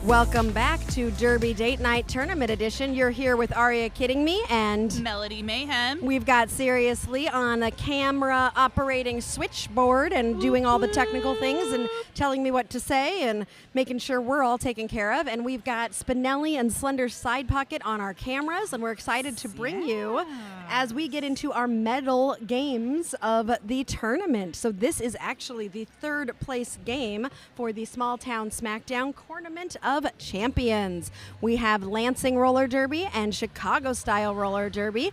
Welcome back to Derby Date Night Tournament Edition. You're here with Aria Kidding Me and Melody Mayhem. We've got Seriously on the camera operating switchboard and doing all the technical things and telling me what to say and making sure we're all taken care of. And we've got Spinelli and Slender Side Pocket on our cameras, and we're excited to bring you as we get into our medal games of the tournament. So this is actually the third place game for the Smalltown Smackdown Tournament of Champions. We have Lansing Roller Derby and Chicago Style Roller Derby,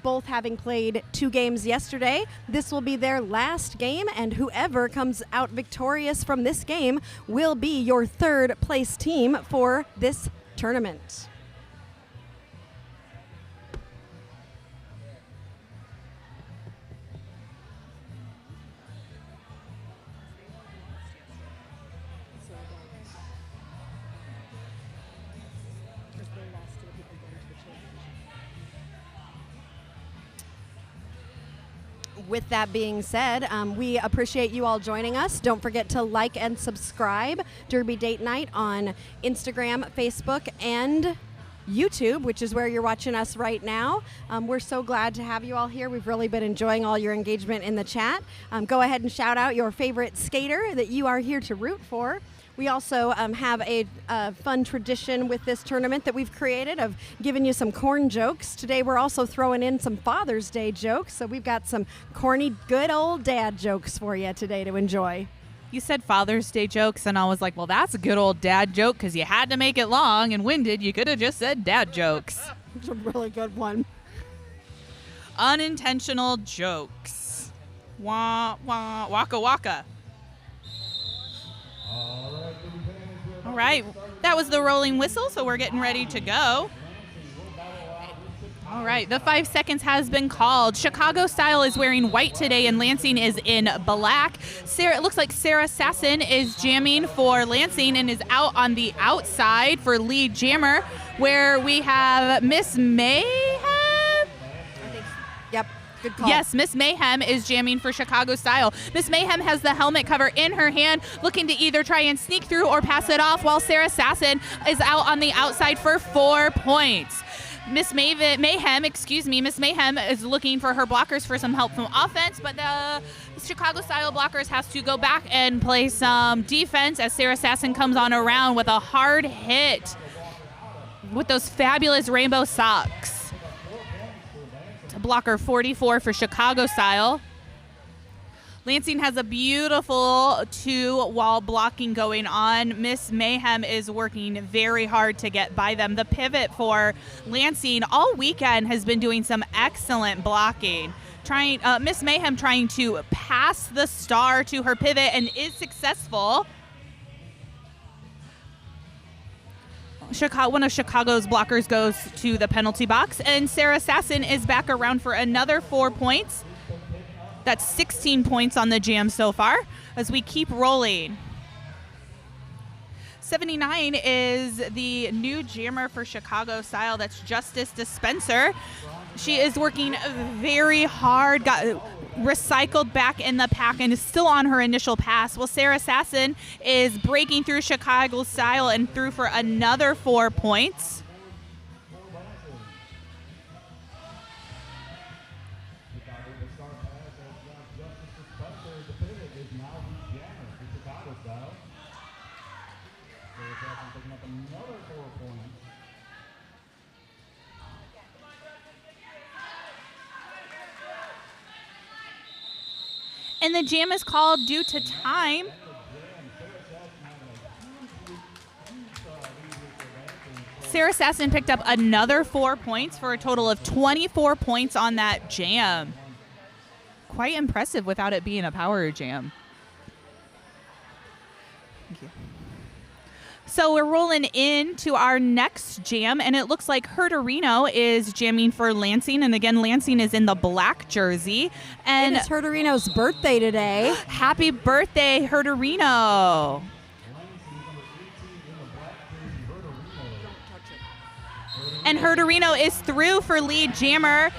both having played 2 games yesterday. This will be their last game, and whoever comes out victorious from this game will be your third place team for this tournament. With that being said, we appreciate you all joining us. Don't forget to like and subscribe Derby Date Night on Instagram, Facebook, and YouTube, which is where you're watching us right now. We're so glad to have you all here. We've really been enjoying all your engagement in the chat. Go ahead and shout out your favorite skater that you are here to root for. We also have a fun tradition with this tournament that we've created of giving you some corn jokes. Today we're also throwing in some Father's Day jokes, so we've got some corny, good old dad jokes for you today to enjoy. You said Father's Day jokes, and I was like, well, that's a good old dad joke because you had to make it long and winded. You could have just said dad jokes. It's a really good one. Unintentional jokes. Wah, wah, waka, waka. All right, that was the rolling whistle, so we're getting ready to go. All right, the 5 seconds has been called. Chicago Style is wearing white today, and Lansing is in black. It looks like Sarah Sasson is jamming for Lansing and is out on the outside for lead jammer, where we have Miss Mayhem. Yep. Good call. Yes, Miss Mayhem is jamming for Chicago Style. Miss Mayhem has the helmet cover in her hand, looking to either try and sneak through or pass it off, while Sarah Sasson is out on the outside for 4 points. Miss Mayhem is looking for her blockers for some help from offense, but the Chicago Style blockers has to go back and play some defense as Sarah Sasson comes on around with a hard hit with those fabulous rainbow socks. Blocker 44 for Chicago Style. Lansing has a beautiful 2-wall blocking going on. Miss Mayhem is working very hard to get by them. The pivot for Lansing all weekend has been doing some excellent blocking. Miss Mayhem trying to pass the star to her pivot and is successful. One of Chicago's blockers goes to the penalty box, and Sarah Sasson is back around for another 4 points. That's 16 points on the jam so far as we keep rolling. 79 is the new jammer for Chicago Style. That's Justice Dispenser. She is working very hard, got recycled back in the pack and is still on her initial pass. Well, Sarah Sasson is breaking through Chicago Style and through for another 4 points. And the jam is called due to time. Sarah Sasson picked up another 4 points for a total of 24 points on that jam. Quite impressive without it being a power jam. Thank you. So we're rolling into our next jam, and it looks like Herderino is jamming for Lansing. And again, Lansing is in the black jersey. And it's Herderino's birthday today. Happy birthday, Herderino. And Herderino is through for lead jammer.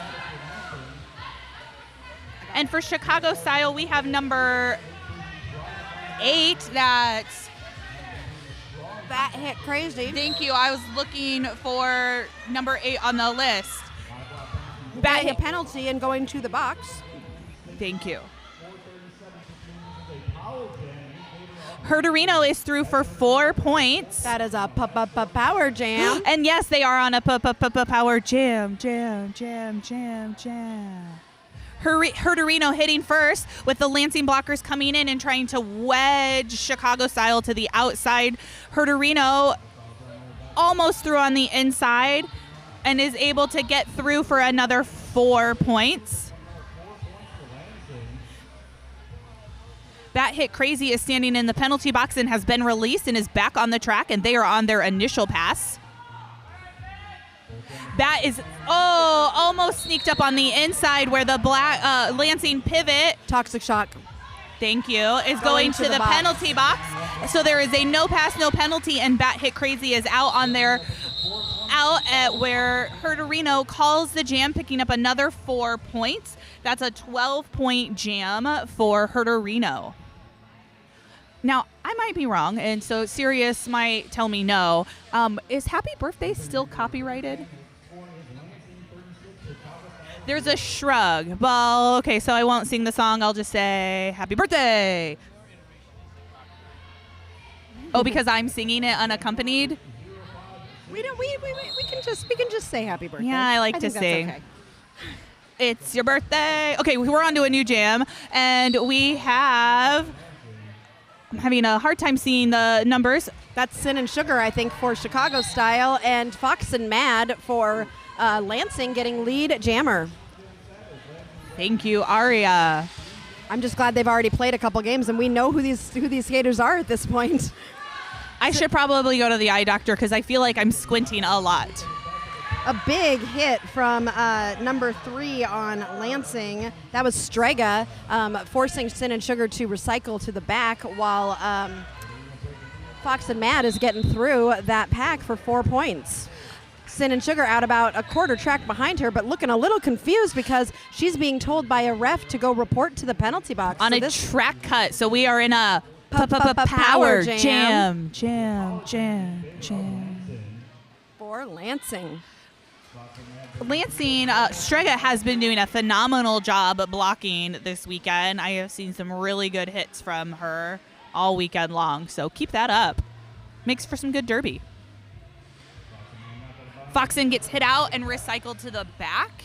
And for Chicago Style, we have number 8. That's That hit crazy. Thank you. I was looking for number 8 on the list. Bat hit penalty and going to the box. Thank you. Herderino is through for 4 points. That is a power jam. And yes, they are on a power jam. Herderino hitting first with the Lansing blockers coming in and trying to wedge Chicago style to the outside. Herderino almost through on the inside and is able to get through for another 4 points. Bat Hit Crazy is standing in the penalty box and has been released and is back on the track, and they are on their initial pass. Bat is almost sneaked up on the inside where the Lansing pivot. Toxic Shock. Thank you. Is going to the penalty box. So there is a no pass, no penalty, and Bat Hit Crazy is out at where Herderino calls the jam, picking up another 4 points. That's a 12-point jam for Herderino. Now, I might be wrong, and so Sirius might tell me no. Is Happy Birthday still copyrighted? There's a shrug. Well, okay, so I won't sing the song. I'll just say Happy Birthday. Oh, because I'm singing it unaccompanied? We can just say happy birthday. Yeah, I like to sing. Okay. It's your birthday. Okay, we're on to a new jam, and I'm having a hard time seeing the numbers. That's Sin and Sugar, I think, for Chicago style, and Fox and Mad for Lansing getting lead jammer. Thank you, Aria. I'm just glad they've already played a couple games, and we know who these skaters are at this point. I should probably go to the eye doctor because I feel like I'm squinting a lot. A big hit from number 3 on Lansing. That was Strega, forcing Sin and Sugar to recycle to the back while Fox and Mad is getting through that pack for 4 points. Sin and Sugar out about a quarter track behind her, but looking a little confused because she's being told by a ref to go report to the penalty box. On a track cut, so we are in a power jam. For Lansing. Strega has been doing a phenomenal job blocking this weekend. I have seen some really good hits from her all weekend long, so keep that up. Makes for some good derby. Foxen gets hit out and recycled to the back.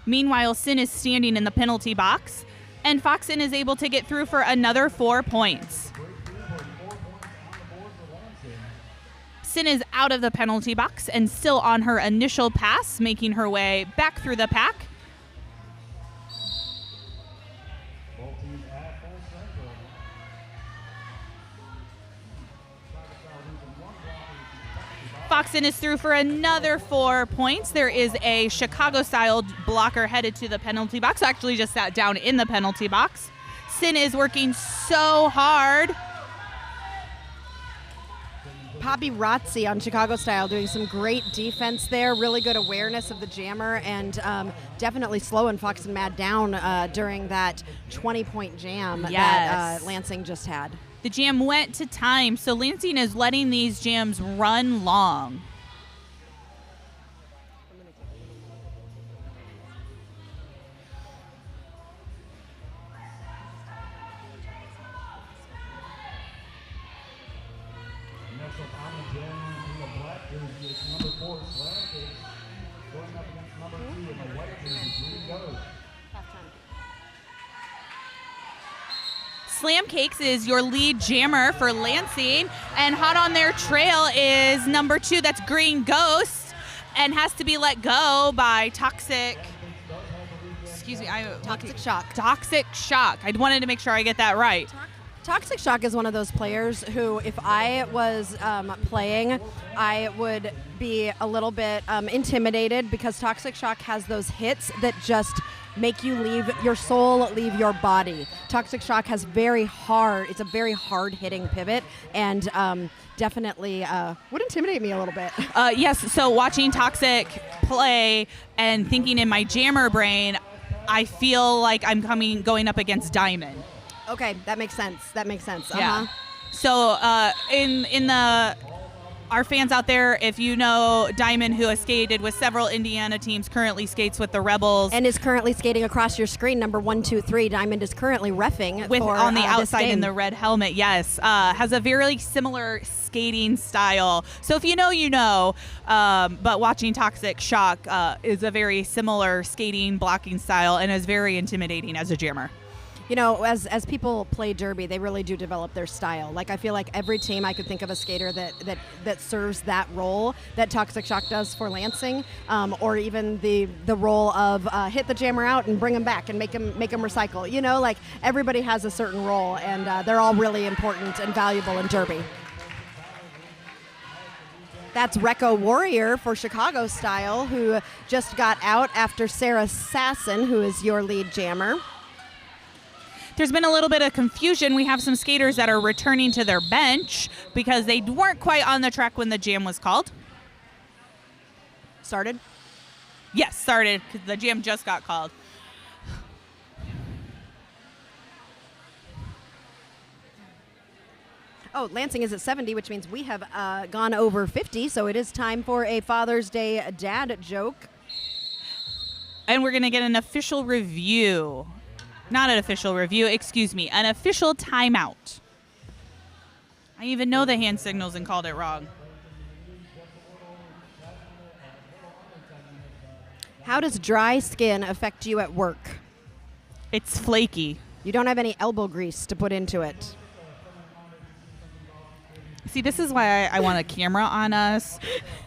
Meanwhile, Sin is standing in the penalty box, and Foxen is able to get through for another 4 points. Sin is out of the penalty box and still on her initial pass, making her way back through the pack. Foxen is through for another 4 points. There is a Chicago-style blocker headed to the penalty box. Actually just sat down in the penalty box. Sin is working so hard. Poppy Rotzi on Chicago style doing some great defense there. Really good awareness of the jammer and definitely slowing Fox and Mad down during that 20-point jam that Lansing just had. The jam went to time, so Lansing is letting these jams run long. Slam Cakes is your lead jammer for Lansing, and hot on their trail is number 2, that's Green Ghost, and has to be let go by Toxic Shock. Toxic Shock. I wanted to make sure I get that right. Toxic Shock is one of those players who, if I was playing, I would be a little bit intimidated because Toxic Shock has those hits that just make you leave your soul, leave your body. Toxic Shock has it's a very hard hitting pivot, and definitely would intimidate me a little bit. Yes, so watching Toxic play and thinking in my jammer brain, I feel like I'm going up against Diamond. Okay, that makes sense. Yeah. So our fans out there, if you know Diamond, who has skated with several Indiana teams, currently skates with the Rebels. And is currently skating across your screen, number 123. Diamond is currently reffing on the outside in the red helmet, yes. Has a very similar skating style. So if you know, you know. But watching Toxic Shock is a very similar skating, blocking style and is very intimidating as a jammer. You know, as people play derby, they really do develop their style. Like, I feel like every team I could think of a skater that serves that role that Toxic Shock does for Lansing, or even the role of hit the jammer out and bring him back and make him recycle. You know, like, everybody has a certain role, and they're all really important and valuable in derby. That's Recco Warrior for Chicago Style, who just got out after Sarah Sasson, who is your lead jammer. There's been a little bit of confusion. We have some skaters that are returning to their bench because they weren't quite on the track when the jam was called. Started? Yes, started, because the jam just got called. Oh, Lansing is at 70, which means we have gone over 50, so it is time for a Father's Day dad joke. And we're going to get an official review. Not an official review, excuse me, an official timeout. I even know the hand signals and called it wrong. How does dry skin affect you at work? It's flaky. You don't have any elbow grease to put into it. See, this is why I want a camera on us,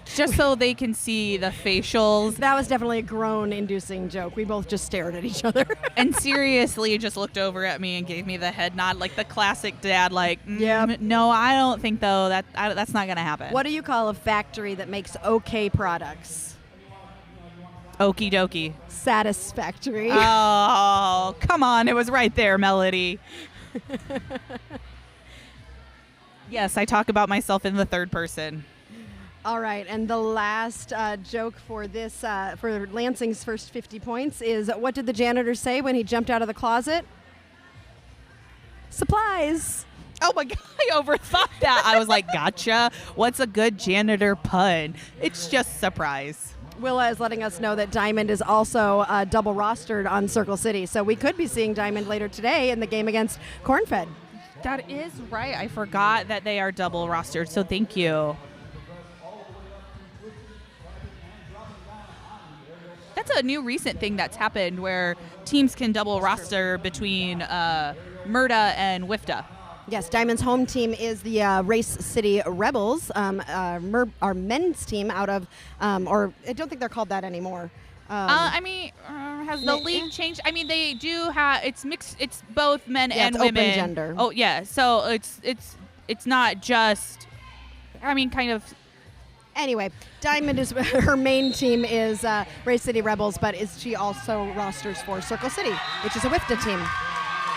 just so they can see the facials. That was definitely a groan-inducing joke. We both just stared at each other. And seriously just looked over at me and gave me the head nod, like the classic dad, like, Yep. No, I don't think, though, that's not going to happen. What do you call a factory that makes okay products? Okie dokie. Satisfactory. Oh, come on. It was right there, Melody. Yes, I talk about myself in the third person. All right, and the last joke for this, for Lansing's first 50 points is, what did the janitor say when he jumped out of the closet? Supplies. Oh my God, I overthought that. I was like, gotcha. What's a good janitor pun? It's just surprise. Willa is letting us know that Diamond is also double rostered on Circle City, so we could be seeing Diamond later today in the game against Cornfed. That is right. I forgot that they are double rostered, so thank you. That's a new recent thing that's happened where teams can double roster between MRTA and WIFTA. Yes, Diamond's home team is the Race City Rebels, our men's team out of, or I don't think they're called that anymore. Has the league changed? I mean, they do have, it's mixed, it's both men and women. Open gender. Oh, yeah. So it's not just, I mean, kind of. Anyway, Diamond is, her main team is Race City Rebels, but she also rosters for Circle City, which is a WIFTA team.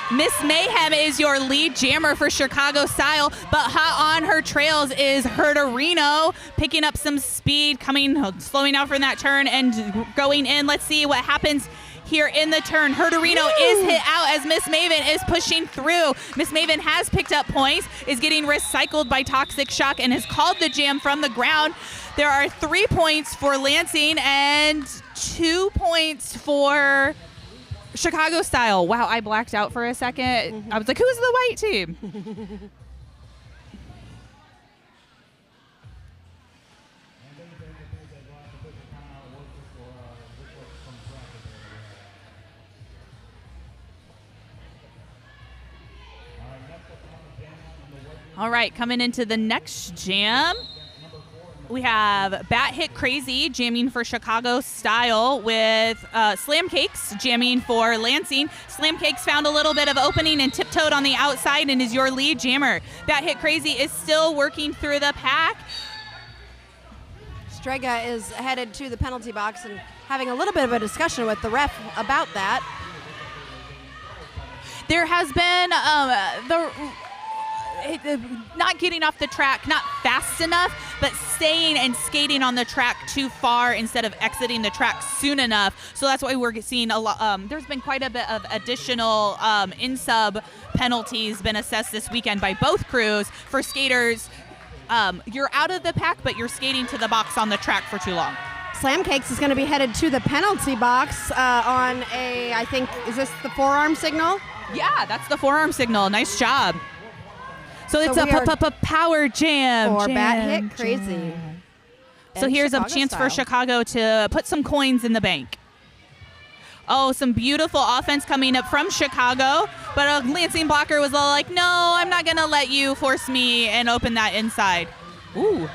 Miss Mayhem is your lead jammer for Chicago Style, but hot on her trails is Herderino, picking up some speed, slowing out from that turn and going in. Let's see what happens here in the turn. Herderino is hit out as Miss Maven is pushing through. Miss Maven has picked up points, is getting recycled by Toxic Shock, and has called the jam from the ground. There are 3 points for Lansing and 2 points for Chicago Style. Wow, I blacked out for a second. Mm-hmm. I was like, who's the white team? All right, coming into the next jam, we have Bat Hit Crazy jamming for Chicago Style with Slam Cakes jamming for Lansing. Slam Cakes found a little bit of opening and tiptoed on the outside and is your lead jammer. Bat Hit Crazy is still working through the pack. Strega is headed to the penalty box and having a little bit of a discussion with the ref about that. There has been not getting off the track, not fast enough, but staying and skating on the track too far instead of exiting the track soon enough. So that's why we're seeing a lot. There's been quite a bit of additional in-sub penalties been assessed this weekend by both crews for skaters. You're out of the pack, but you're skating to the box on the track for too long. Slam Cakes is going to be headed to the penalty box on a, I think, is this the forearm signal? Yeah, that's the forearm signal. Nice job. So it's a power jam. Or bat hit crazy. So here's a chance for Chicago to put some coins in the bank. Oh, some beautiful offense coming up from Chicago. But a Lansing blocker was all like, no, I'm not going to let you force me and open that inside. Ooh.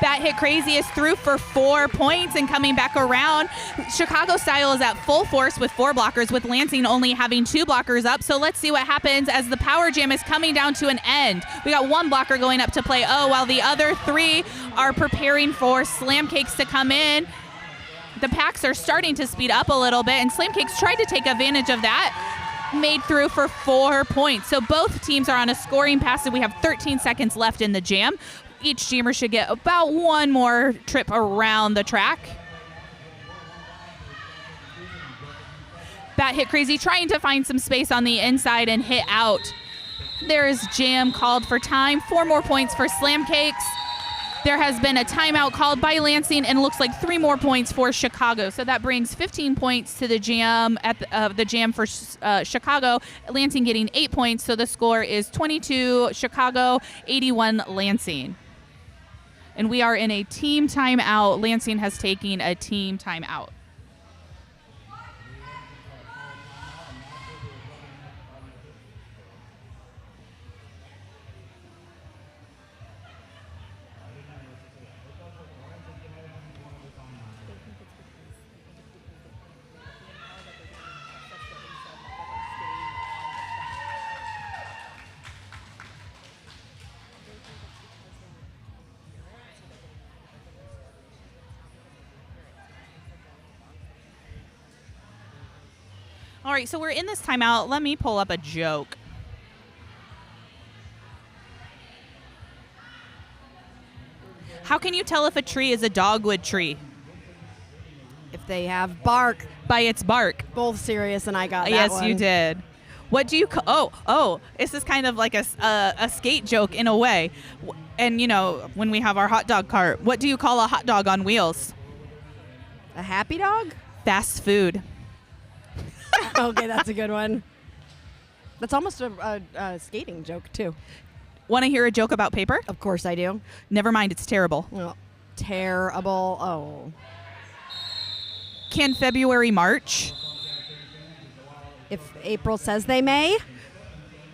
Bat hit crazy is through for 4 points and coming back around. Chicago style is at full force with 4 blockers, with Lansing only having 2 blockers up. So let's see what happens as the power jam is coming down to an end. We got 1 blocker going up to play O, while the other 3 are preparing for Slam Cakes to come in. The packs are starting to speed up a little bit, and Slam Cakes tried to take advantage of that. Made through for 4 points. So both teams are on a scoring pass, and we have 13 seconds left in the jam. Each jammer should get about 1 more trip around the track. Bat hit crazy, trying to find some space on the inside and hit out. There is jam called for time. 4 more points for Slam Cakes. There has been a timeout called by Lansing, and looks like 3 more points for Chicago. So that brings 15 points to the jam at the jam for Chicago. Lansing getting 8 points, so the score is 22 Chicago, 81 Lansing. And we are in a team timeout. Lansing has taken a team timeout. All right, so we're in this timeout. Let me pull up a joke. How can you tell if a tree is a dogwood tree? If they have bark. By its bark. Both serious, and I got that Yes, one. you did. What do you this is kind of like a skate joke in a way. And, you know, when we have our hot dog cart, what do you call a hot dog on wheels? A happy dog? Fast food. Okay, that's a good one. That's almost a skating joke, too. Want to hear a joke about paper? Of course I do. Never mind, it's terrible. Oh, terrible. Oh. Can February march? If April says they may?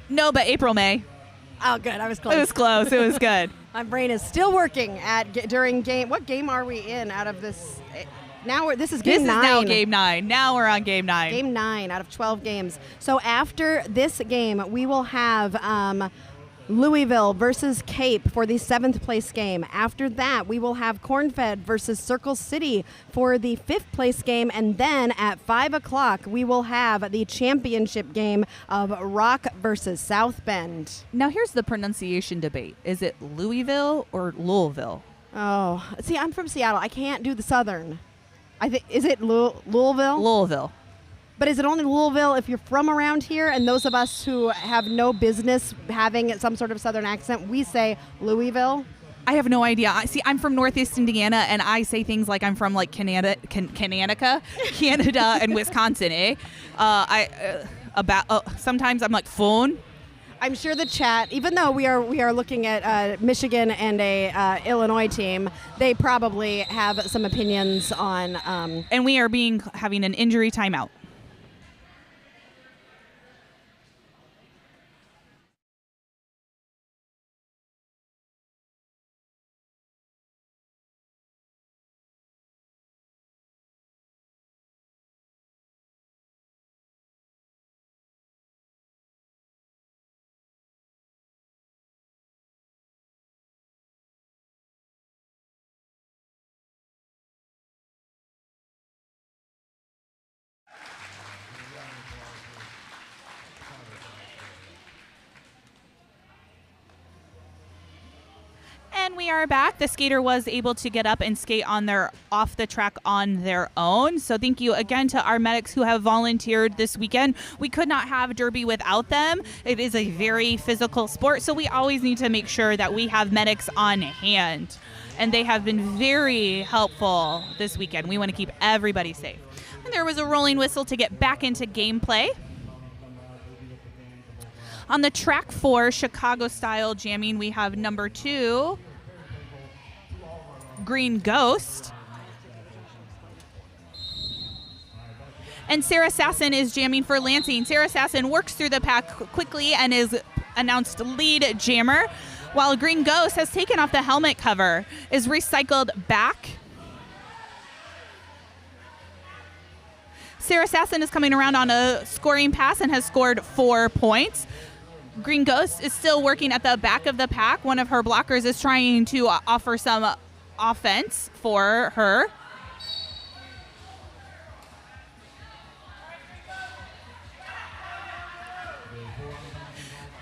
No, but April may. Oh, good. I was close. It was close. It was good. My brain is still working during game. What game are we in out of this? Now this is game 9. This is now game 9. Now we're on game 9. Game 9 out of 12 games. So after this game, we will have Louisville versus Cape for the 7th place game. After that, we will have Cornfed versus Circle City for the 5th place game. And then at 5 o'clock, we will have the championship game of Rock versus South Bend. Now here's the pronunciation debate. Is it Louisville or Louisville? Oh, see, I'm from Seattle. I can't do the Southern. I think is it Louisville? Louisville. But is it only Louisville if you're from around here? And those of us who have no business having some sort of Southern accent, we say Louisville? I have no idea. See, I'm from Northeast Indiana, and I say things like I'm from like Canada, Canada, and Wisconsin. Sometimes I'm like phone. I'm sure the chat, even though we are looking at Michigan and a Illinois team, they probably have some opinions on. And we are having an injury timeout. we are back. The skater was able to get up and skate on their off the track on their own. So thank you again to our medics who have volunteered this weekend. We could not have Derby without them. It is a very physical sport, so we always need to make sure that we have medics on hand. And they have been very helpful this weekend. We want to keep everybody safe. And there was a rolling whistle to get back into gameplay. On the track for Chicago style jamming, we have number 2, Green Ghost. And Sarah Sasson is jamming for Lansing. Sarah Sasson works through the pack quickly and is announced lead jammer, while Green Ghost has taken off the helmet cover, is recycled back. Sarah Sasson is coming around on a scoring pass and has scored 4 points. Green Ghost is still working at the back of the pack. One of her blockers is trying to offer some offense for her.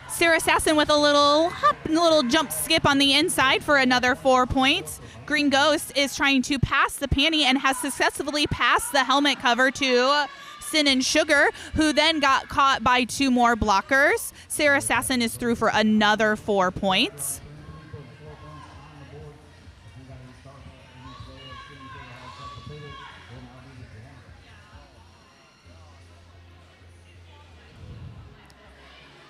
Sarah Sasson with a little hop, a little jump skip on the inside for another 4 points. Green Ghost is trying to pass the panty and has successfully passed the helmet cover to Sin and Sugar, who then got caught by 2 more blockers. Sarah Sasson is through for another 4 points.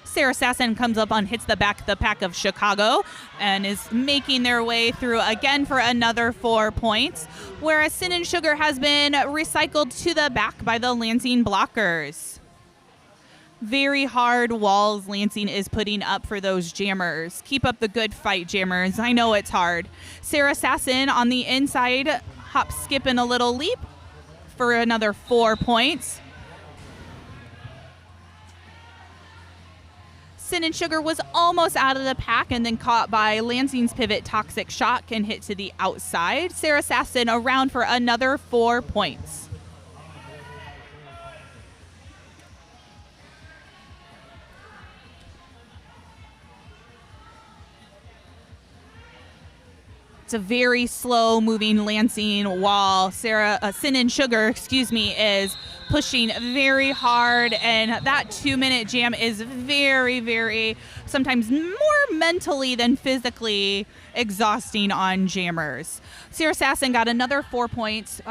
Sarah Sasson comes up on, hits the back of the pack of Chicago and is making their way through again for another 4 points, whereas Sin and Sugar has been recycled to the back by the Lansing blockers. Very hard walls Lansing is putting up for those jammers. Keep up the good fight, jammers. I know it's hard. Sarah Sasson on the inside, hop, skip, and a little leap for another 4 points. Sin and Sugar was almost out of the pack and then caught by Lansing's pivot Toxic Shock and hit to the outside. Sarah Sasson around for another 4 points. It's a very slow moving Lansing wall. Sin and Sugar, is pushing very hard, and that 2-minute jam is very, very, sometimes more mentally than physically exhausting on jammers. Sarah Sasson got another 4 points,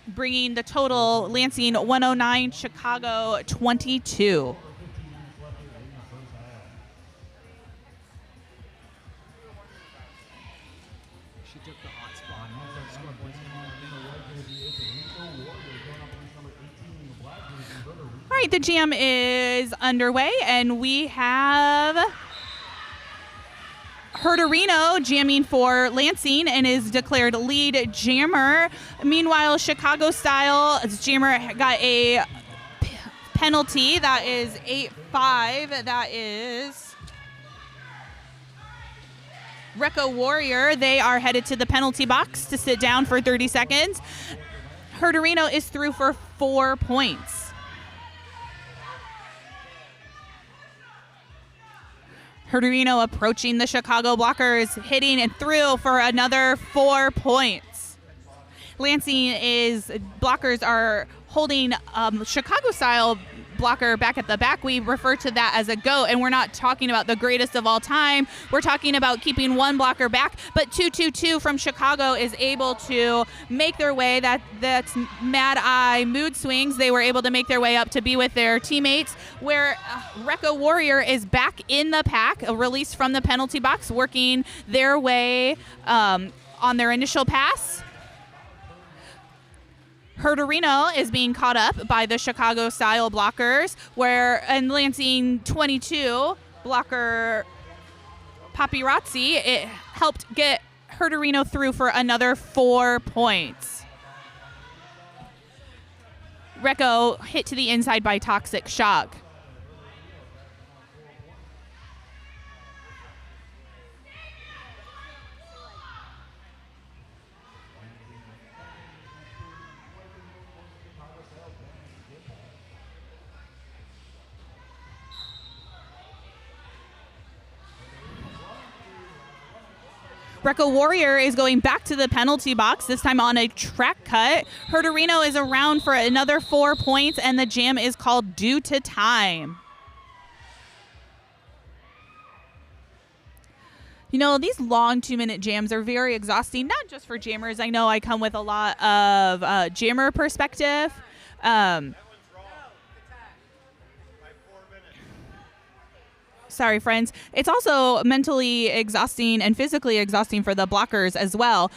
bringing the total Lansing 109, Chicago 22. All right, the jam is underway, and we have Herderino jamming for Lansing and is declared lead jammer. Meanwhile, Chicago Style's jammer got a penalty. That is 8-5. That is Recco Warrior. They are headed to the penalty box to sit down for 30 seconds. Herderino is through for 4 points. Herderino approaching the Chicago blockers, hitting and through for another 4 points. Lansing blockers are holding Chicago-style blocker back at the back. We refer to that as a goat, and we're not talking about the greatest of all time. We're talking about keeping one blocker back, but 2-2-2 from Chicago is able to make their way. That's Mad Eye Mood Swings. They were able to make their way up to be with their teammates, where Recco Warrior is back in the pack, a release from the penalty box, working their way on their initial pass. Herderino is being caught up by the Chicago style blockers, where in Lansing 22 blocker Paparazzi, it helped get Herderino through for another 4 points. Recco hit to the inside by Toxic Shock. Recco Warrior is going back to the penalty box, this time on a track cut. Herderino is around for another 4 points, and the jam is called due to time. You know, these long 2-minute jams are very exhausting, not just for jammers. I know I come with a lot of jammer perspective. Sorry, friends. It's also mentally exhausting and physically exhausting for the blockers as well.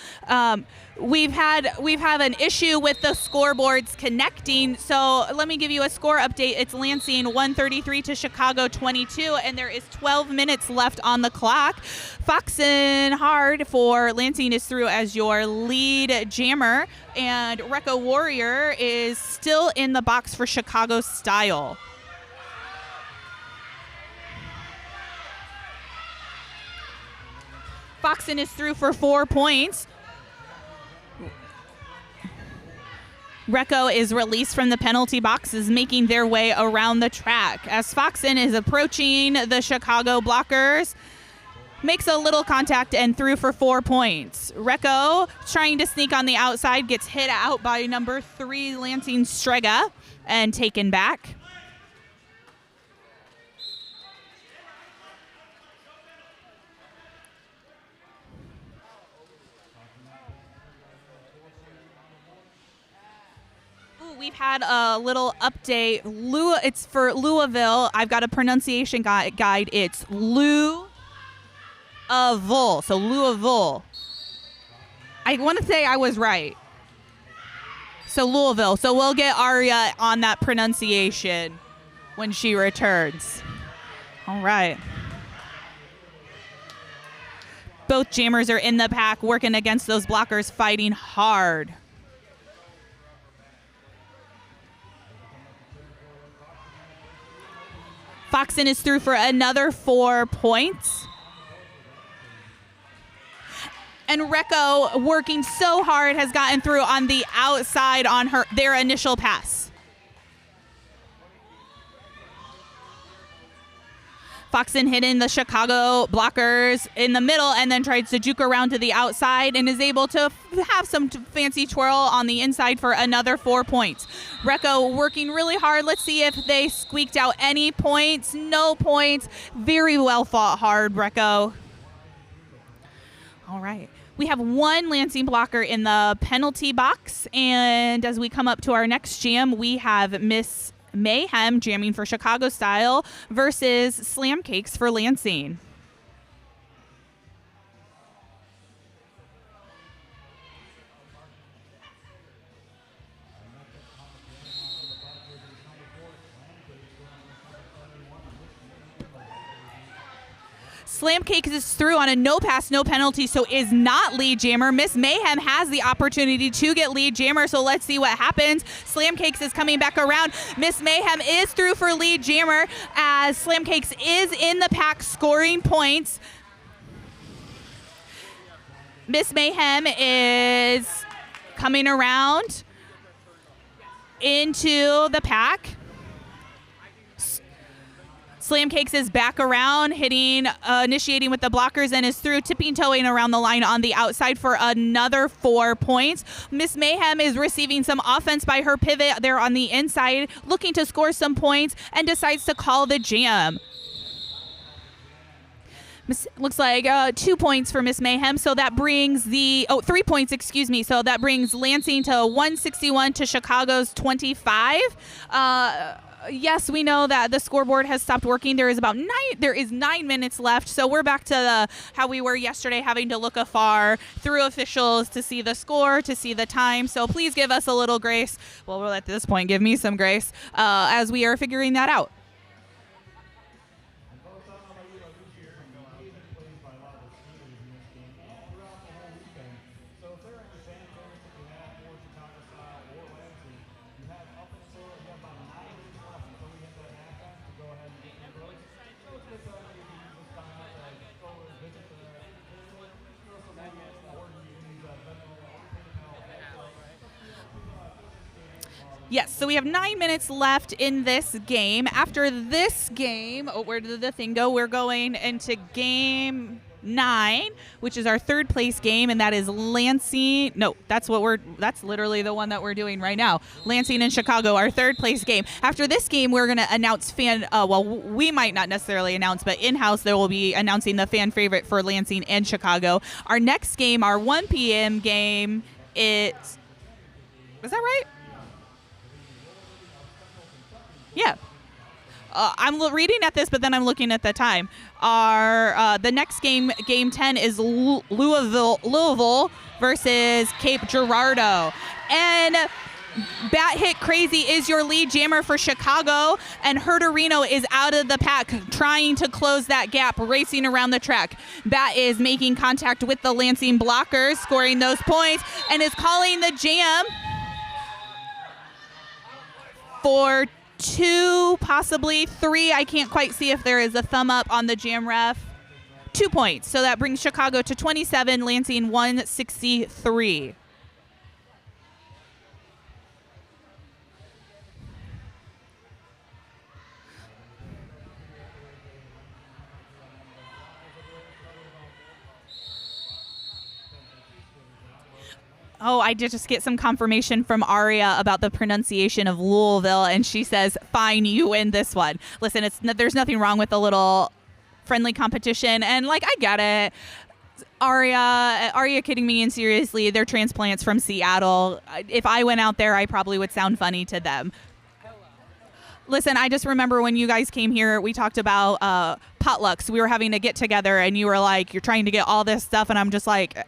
We've had an issue with the scoreboards connecting. So let me give you a score update. It's Lansing 133 to Chicago 22, and there is 12 minutes left on the clock. Foxen Hard for Lansing is through as your lead jammer, and Recco Warrior is still in the box for Chicago Style. Foxen is through for 4 points. Recco is released from the penalty boxes, making their way around the track. As Foxen is approaching the Chicago blockers, makes a little contact and through for 4 points. Recco, trying to sneak on the outside, gets hit out by number 3, Lansing Strega, and taken back. We've had a little update. It's for Louisville. I've got a pronunciation guide. It's Louisville. So Louisville. I want to say I was right. So Louisville. So we'll get Aria on that pronunciation when she returns. All right. Both jammers are in the pack, working against those blockers, fighting hard. Foxen is through for another 4 points. And Recco, working so hard, has gotten through on the outside on their initial pass. Foxen hitting the Chicago blockers in the middle and then tries to juke around to the outside and is able to have some fancy twirl on the inside for another 4 points. Recco working really hard. Let's see if they squeaked out any points. No points. Very well fought hard, Recco. All right. We have one Lansing blocker in the penalty box. And as we come up to our next jam, we have Miss Mayhem jamming for Chicago Style versus Slam Cakes for Lansing. Slam Cakes is through on a no pass, no penalty, so is not lead jammer. Miss Mayhem has the opportunity to get lead jammer, so let's see what happens. Slam Cakes is coming back around. Miss Mayhem is through for lead jammer as Slam Cakes is in the pack scoring points. Miss Mayhem is coming around into the pack. Slam Cakes is back around, initiating with the blockers and is through, tipping toeing around the line on the outside for another 4 points. Miss Mayhem is receiving some offense by her pivot there on the inside, looking to score some points and decides to call the jam. Looks like 2 points for Miss Mayhem, so that brings 3 points, excuse me. So that brings Lansing to 161 to Chicago's 25. Yes, we know that the scoreboard has stopped working. There is 9 minutes left, so we're back to how we were yesterday, having to look afar through officials to see the score, to see the time. So please give us a little grace. Well, at this point, give me some grace as we are figuring that out. Yes, so we have 9 minutes left in this game. After this game, where did the thing go? We're going into game 9, which is our third place game, and that is Lansing. No, that's literally the one that we're doing right now. Lansing and Chicago, our third place game. After this game, we're going to announce we might not necessarily announce, but in-house there will be announcing the fan favorite for Lansing and Chicago. Our next game, our 1 p.m. game, is that right? Yeah. I'm reading at this, but then I'm looking at the time. The next game, game 10, is Louisville versus Cape Girardeau. And Bat Hit Crazy is your lead jammer for Chicago, and Herderino is out of the pack, trying to close that gap, racing around the track. Bat is making contact with the Lansing blockers, scoring those points, and is calling the jam for 2, possibly 3. I can't quite see if there is a thumb up on the jam ref. 2 points. So that brings Chicago to 27, Lansing 163. Oh, I did just get some confirmation from Aria about the pronunciation of Louisville, and she says, fine, you win this one. Listen, there's nothing wrong with a little friendly competition, and, I get it. Aria kidding me, and seriously, they're transplants from Seattle. If I went out there, I probably would sound funny to them. Listen, I just remember when you guys came here, we talked about potlucks. We were having a get-together, and you were like, you're trying to get all this stuff, and I'm just like,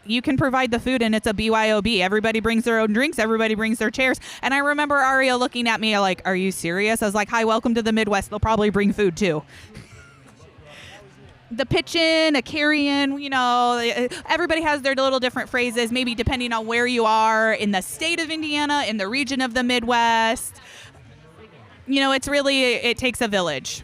you can provide the food, and it's a BYOB. Everybody brings their own drinks. Everybody brings their chairs. And I remember Aria looking at me like, are you serious? I was like, hi, welcome to the Midwest. They'll probably bring food, too. The pitch-in, a carry-in, everybody has their little different phrases, maybe depending on where you are in the state of Indiana, in the region of the Midwest. It takes a village.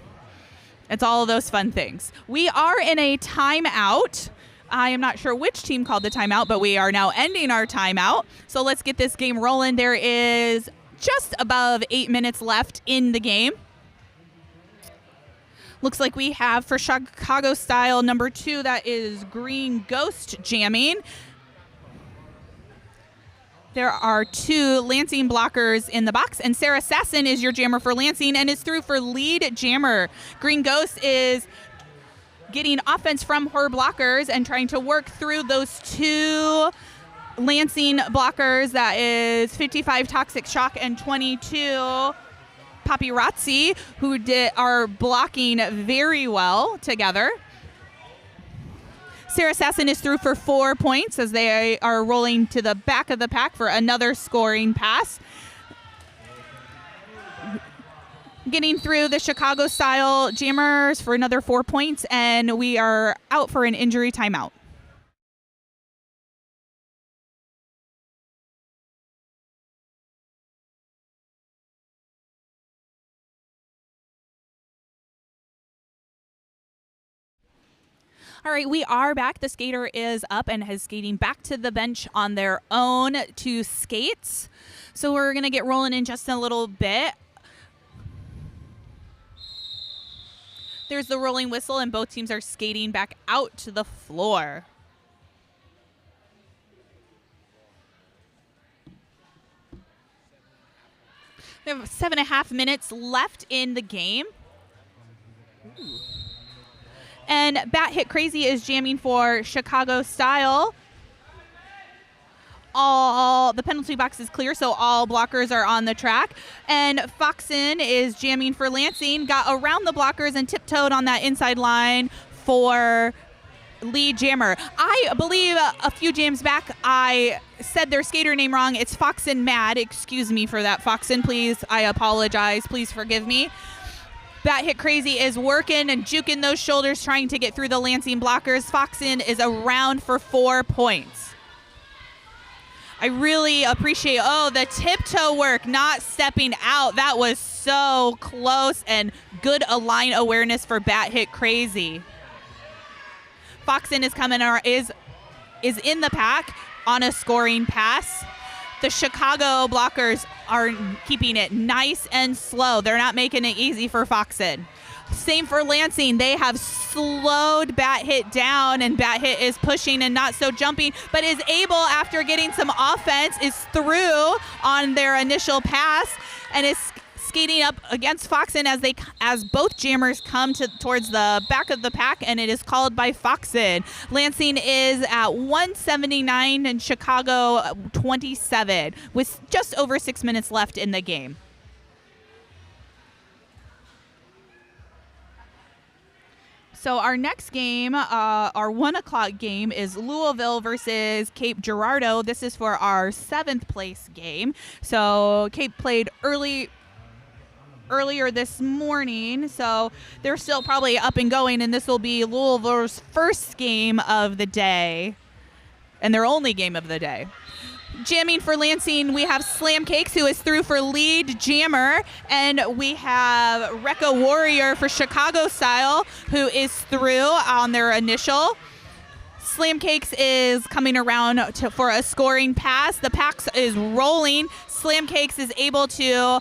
It's all of those fun things. We are in a timeout. I am not sure which team called the timeout, but we are now ending our timeout. So let's get this game rolling. There is just above 8 minutes left in the game. Looks like we have for Chicago style number 2, that is Green Ghost jamming. There are 2 Lansing blockers in the box, and Sarah Sasson is your jammer for Lansing and is through for lead jammer. Green Ghost is getting offense from her blockers and trying to work through those 2 Lansing blockers. That is 55 Toxic Shock and 22 Paparazzi, who are blocking very well together. Sarah Sasson is through for 4 points as they are rolling to the back of the pack for another scoring pass. Getting through the Chicago-style jammers for another 4 points, and we are out for an injury timeout. All right, we are back. The skater is up and is skating back to the bench on their own to skates. So we're going to get rolling in just a little bit. There's the rolling whistle, and both teams are skating back out to the floor. We have 7.5 minutes left in the game. Ooh. And Bat Hit Crazy is jamming for Chicago style. All the penalty box is clear, so all blockers are on the track. And Foxen is jamming for Lansing, got around the blockers and tiptoed on that inside line for lead jammer. I believe a few jams back I said their skater name wrong. It's Foxen Mad. Excuse me for that, Foxen, please. I apologize. Please forgive me. Bat Hit Crazy is working and juking those shoulders, trying to get through the Lansing blockers. Foxen is around for 4 points. I really appreciate, the tiptoe work, not stepping out. That was so close, and good align awareness for Bat Hit Crazy. Foxen is coming, is in the pack on a scoring pass. The Chicago blockers are keeping it nice and slow. They're not making it easy for Foxen. Same for Lansing. They have slowed Bat Hit down, and Bat Hit is pushing and not so jumping, but is able, after getting some offense, is through on their initial pass and is skating up against Foxen as both jammers come towards the back of the pack, and it is called by Foxen. Lansing is at 179 and Chicago 27 with just over 6 minutes left in the game. So our next game, our 1 o'clock game, is Louisville versus Cape Girardeau. This is for our 7th place game. So Cape played earlier this morning, so they're still probably up and going, and this will be Louisville's first game of the day and their only game of the day. Jamming for Lansing, we have Slam Cakes, who is through for lead jammer, and we have Recca Warrior for Chicago Style, who is through on their initial. Slam Cakes is coming around for a scoring pass. The pack is rolling. Slam Cakes is able to,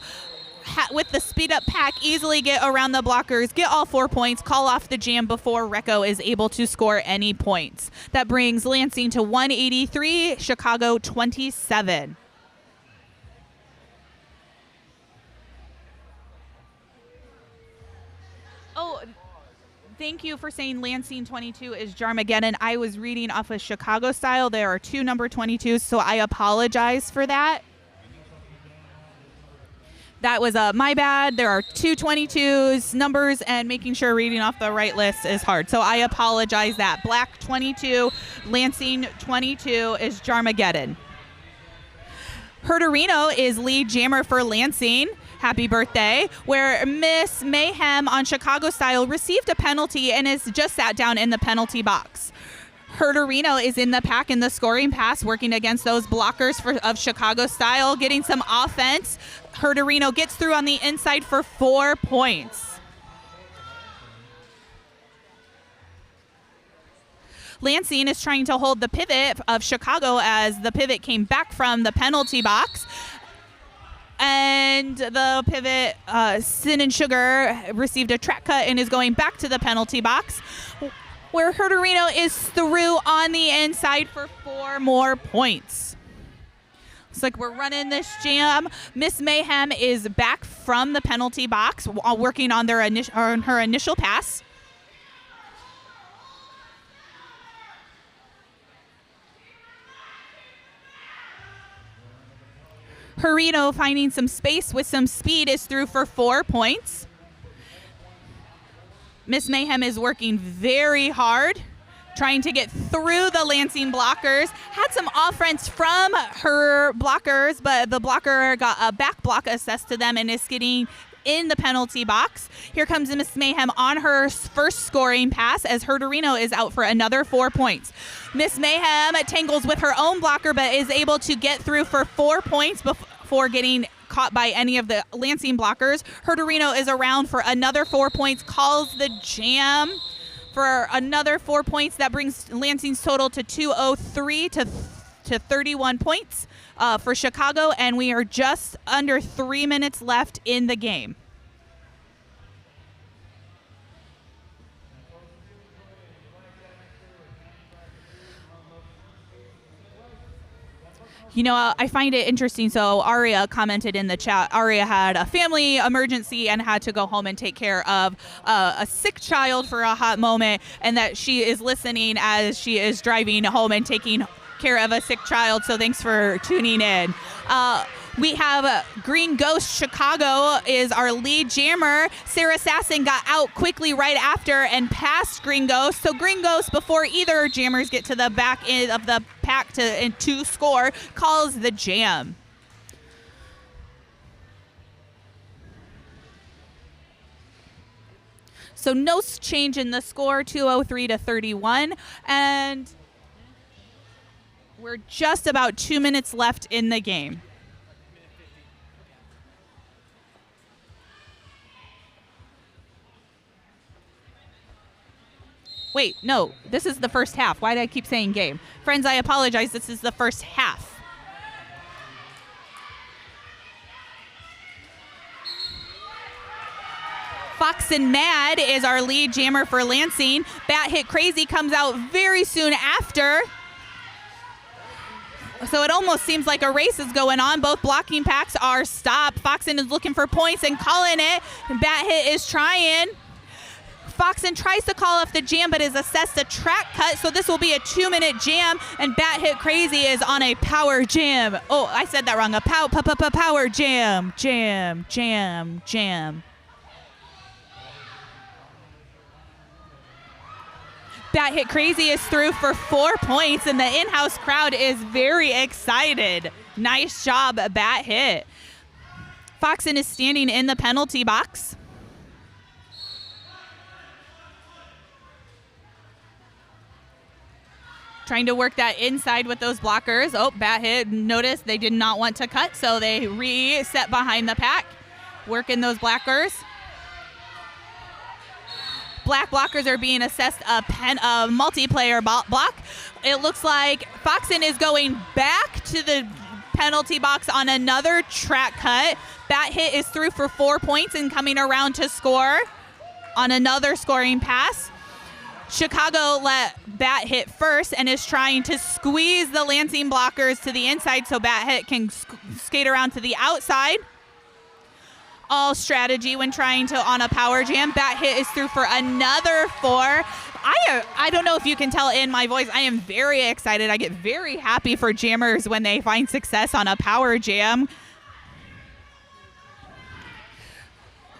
with the speed up pack, easily get around the blockers, get all 4 points, call off the jam before Recco is able to score any points. That brings Lansing to 183, Chicago 27. Oh, thank you for saying Lansing 22 is Jarmageddon. I was reading off of Chicago Style. There are 2 number 22s, so I apologize for that. That was my bad. There are 2 22s numbers, and making sure reading off the right list is hard. So I apologize that. Black 22, Lansing 22 is Jarmageddon. Herderino is lead jammer for Lansing. Happy birthday. Where Miss Mayhem on Chicago Style received a penalty and is just sat down in the penalty box. Herderino is in the pack in the scoring pass, working against those blockers of Chicago Style, getting some offense. Herderino gets through on the inside for 4 points. Lansing is trying to hold the pivot of Chicago as the pivot came back from the penalty box. And the pivot, Sin and Sugar, received a track cut and is going back to the penalty box, where Herderino is through on the inside for 4 more points. Looks like we're running this jam. Miss Mayhem is back from the penalty box, working on her initial pass. Herderino, finding some space with some speed, is through for 4 points. Miss Mayhem is working very hard, trying to get through the Lansing blockers. Had some offense from her blockers, but the blocker got a back block assessed to them and is getting in the penalty box. Here comes Miss Mayhem on her first scoring pass as Herderino is out for another 4 points. Miss Mayhem tangles with her own blocker, but is able to get through for 4 points before getting caught by any of the Lansing blockers. Herderino is around for another 4 points, calls the jam for another 4 points. That brings Lansing's total to 203 to 31 points for Chicago, and we are just under 3 minutes left in the game. You know, I find it interesting. So Aria commented in the chat, Aria had a family emergency and had to go home and take care of a sick child for a hot moment, and that she is listening as she is driving home and taking care of a sick child. So thanks for tuning in. We have Green Ghost Chicago is our lead jammer. Sarah Sasson got out quickly right after and passed Green Ghost. So Green Ghost, before either jammers get to the back end of the pack to score, calls the jam. So no change in the score, 203 to 31. And we're just about 2 minutes left in the game. Wait, no, this is the first half. Why did I keep saying game? Friends, I apologize. This is the first half. Fox and Mad is our lead jammer for Lansing. Bat Hit Crazy comes out very soon after. So it almost seems like a race is going on. Both blocking packs are stopped. Foxen is looking for points and calling it. Bat Hit is trying. Foxen tries to call off the jam but is assessed a track cut, so this will be a 2-minute jam, and Bat Hit Crazy is on a power jam. Oh, I said that wrong. A power jam. Jam. Bat Hit Crazy is through for 4 points, and the in-house crowd is very excited. Nice job, Bat Hit. Foxen is standing in the penalty box. Trying to work that inside with those blockers. Oh, Bat Hit noticed they did not want to cut, so they reset behind the pack, working those blockers. Black blockers are being assessed a multiplayer block. It looks like Foxen is going back to the penalty box on another track cut. Bat Hit is through for 4 points and coming around to score on another scoring pass. Chicago let Bat Hit first and is trying to squeeze the Lansing blockers to the inside so Bat Hit can skate around to the outside. All strategy when trying to on a power jam. Bat Hit is through for another 4. I don't know if you can tell in my voice, I am very excited. I get very happy for jammers when they find success on a power jam.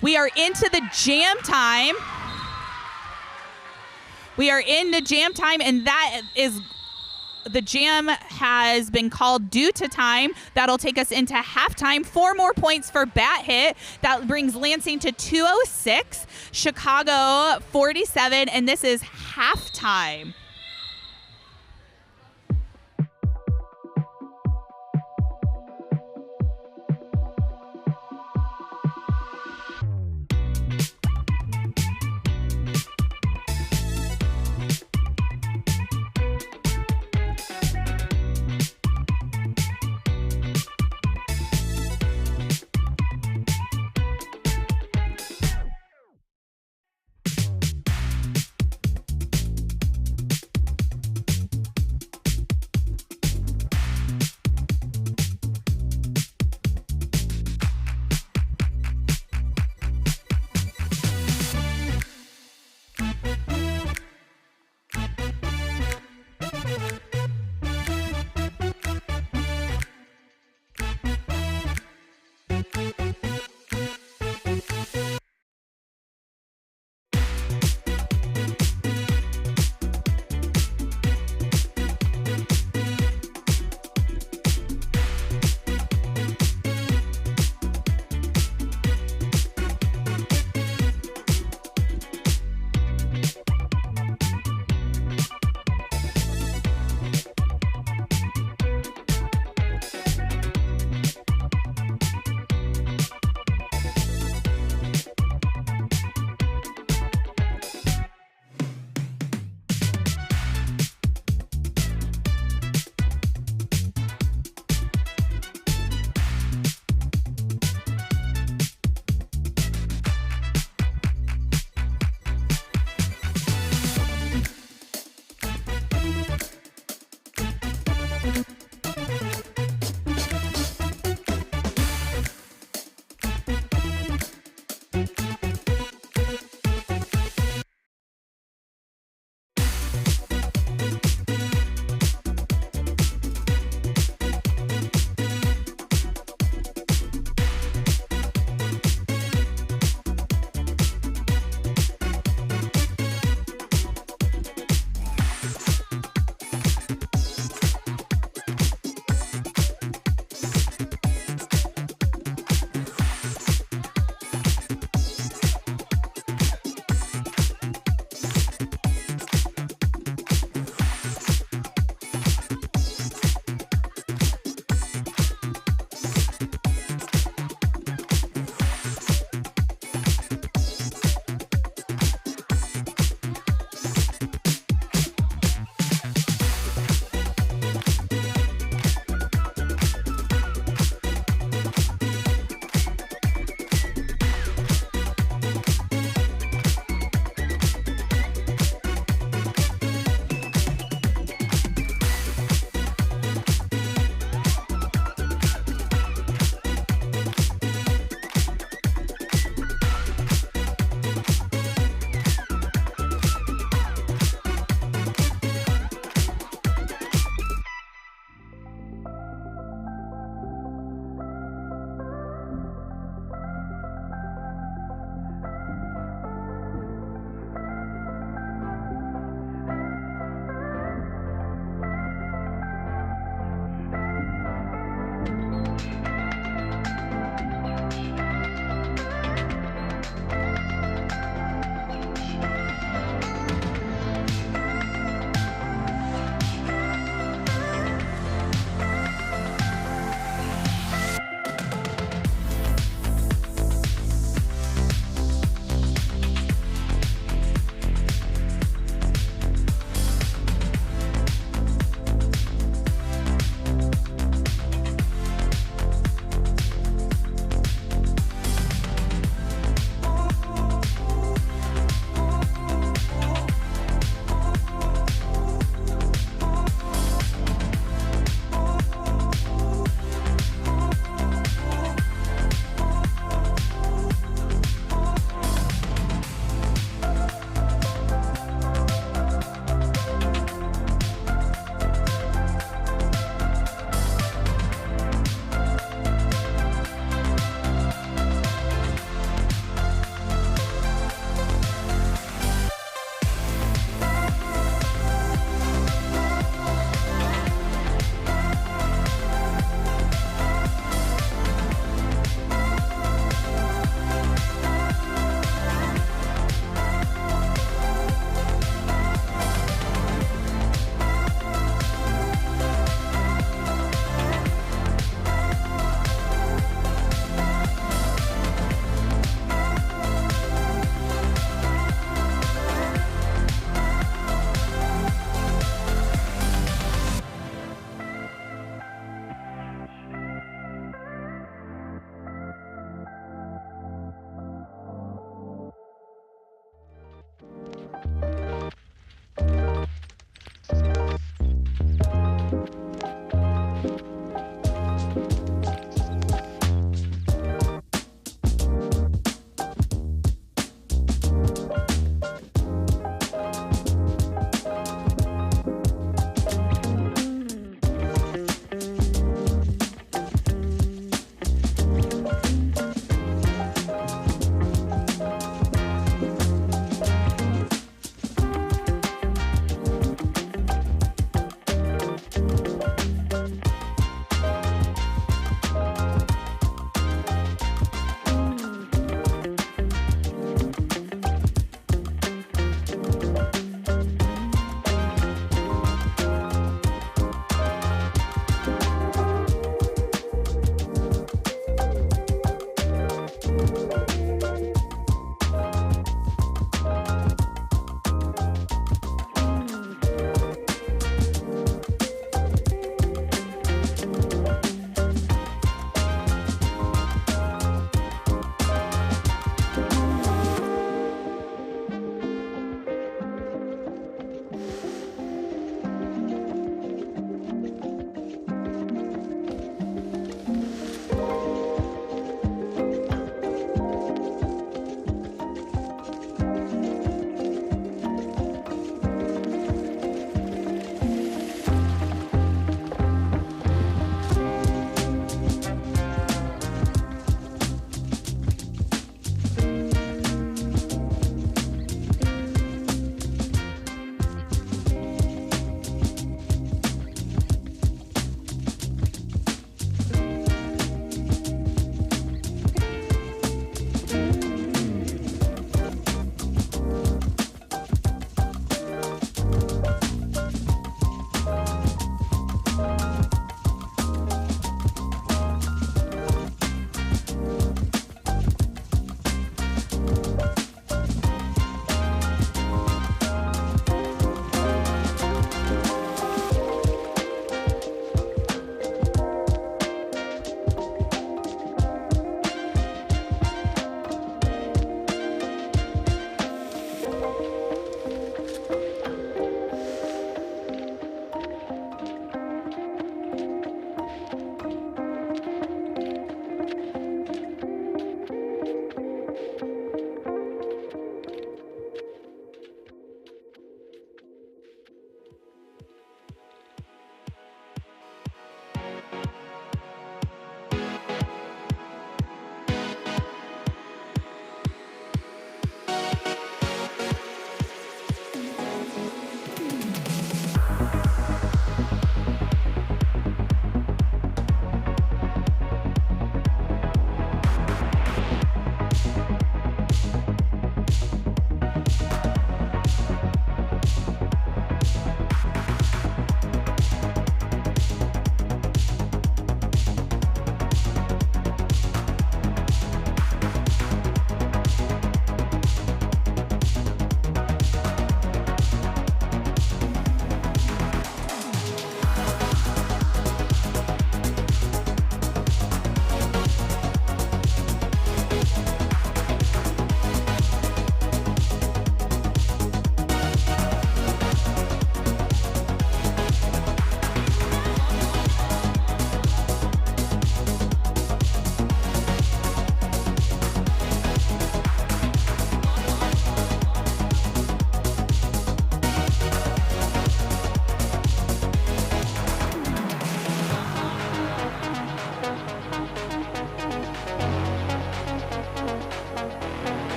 We are into the jam time. We are in the jam time, and that is the jam has been called due to time. That'll take us into halftime. 4 more points for Bat Hit. That brings Lansing to 206, Chicago 47, and this is halftime.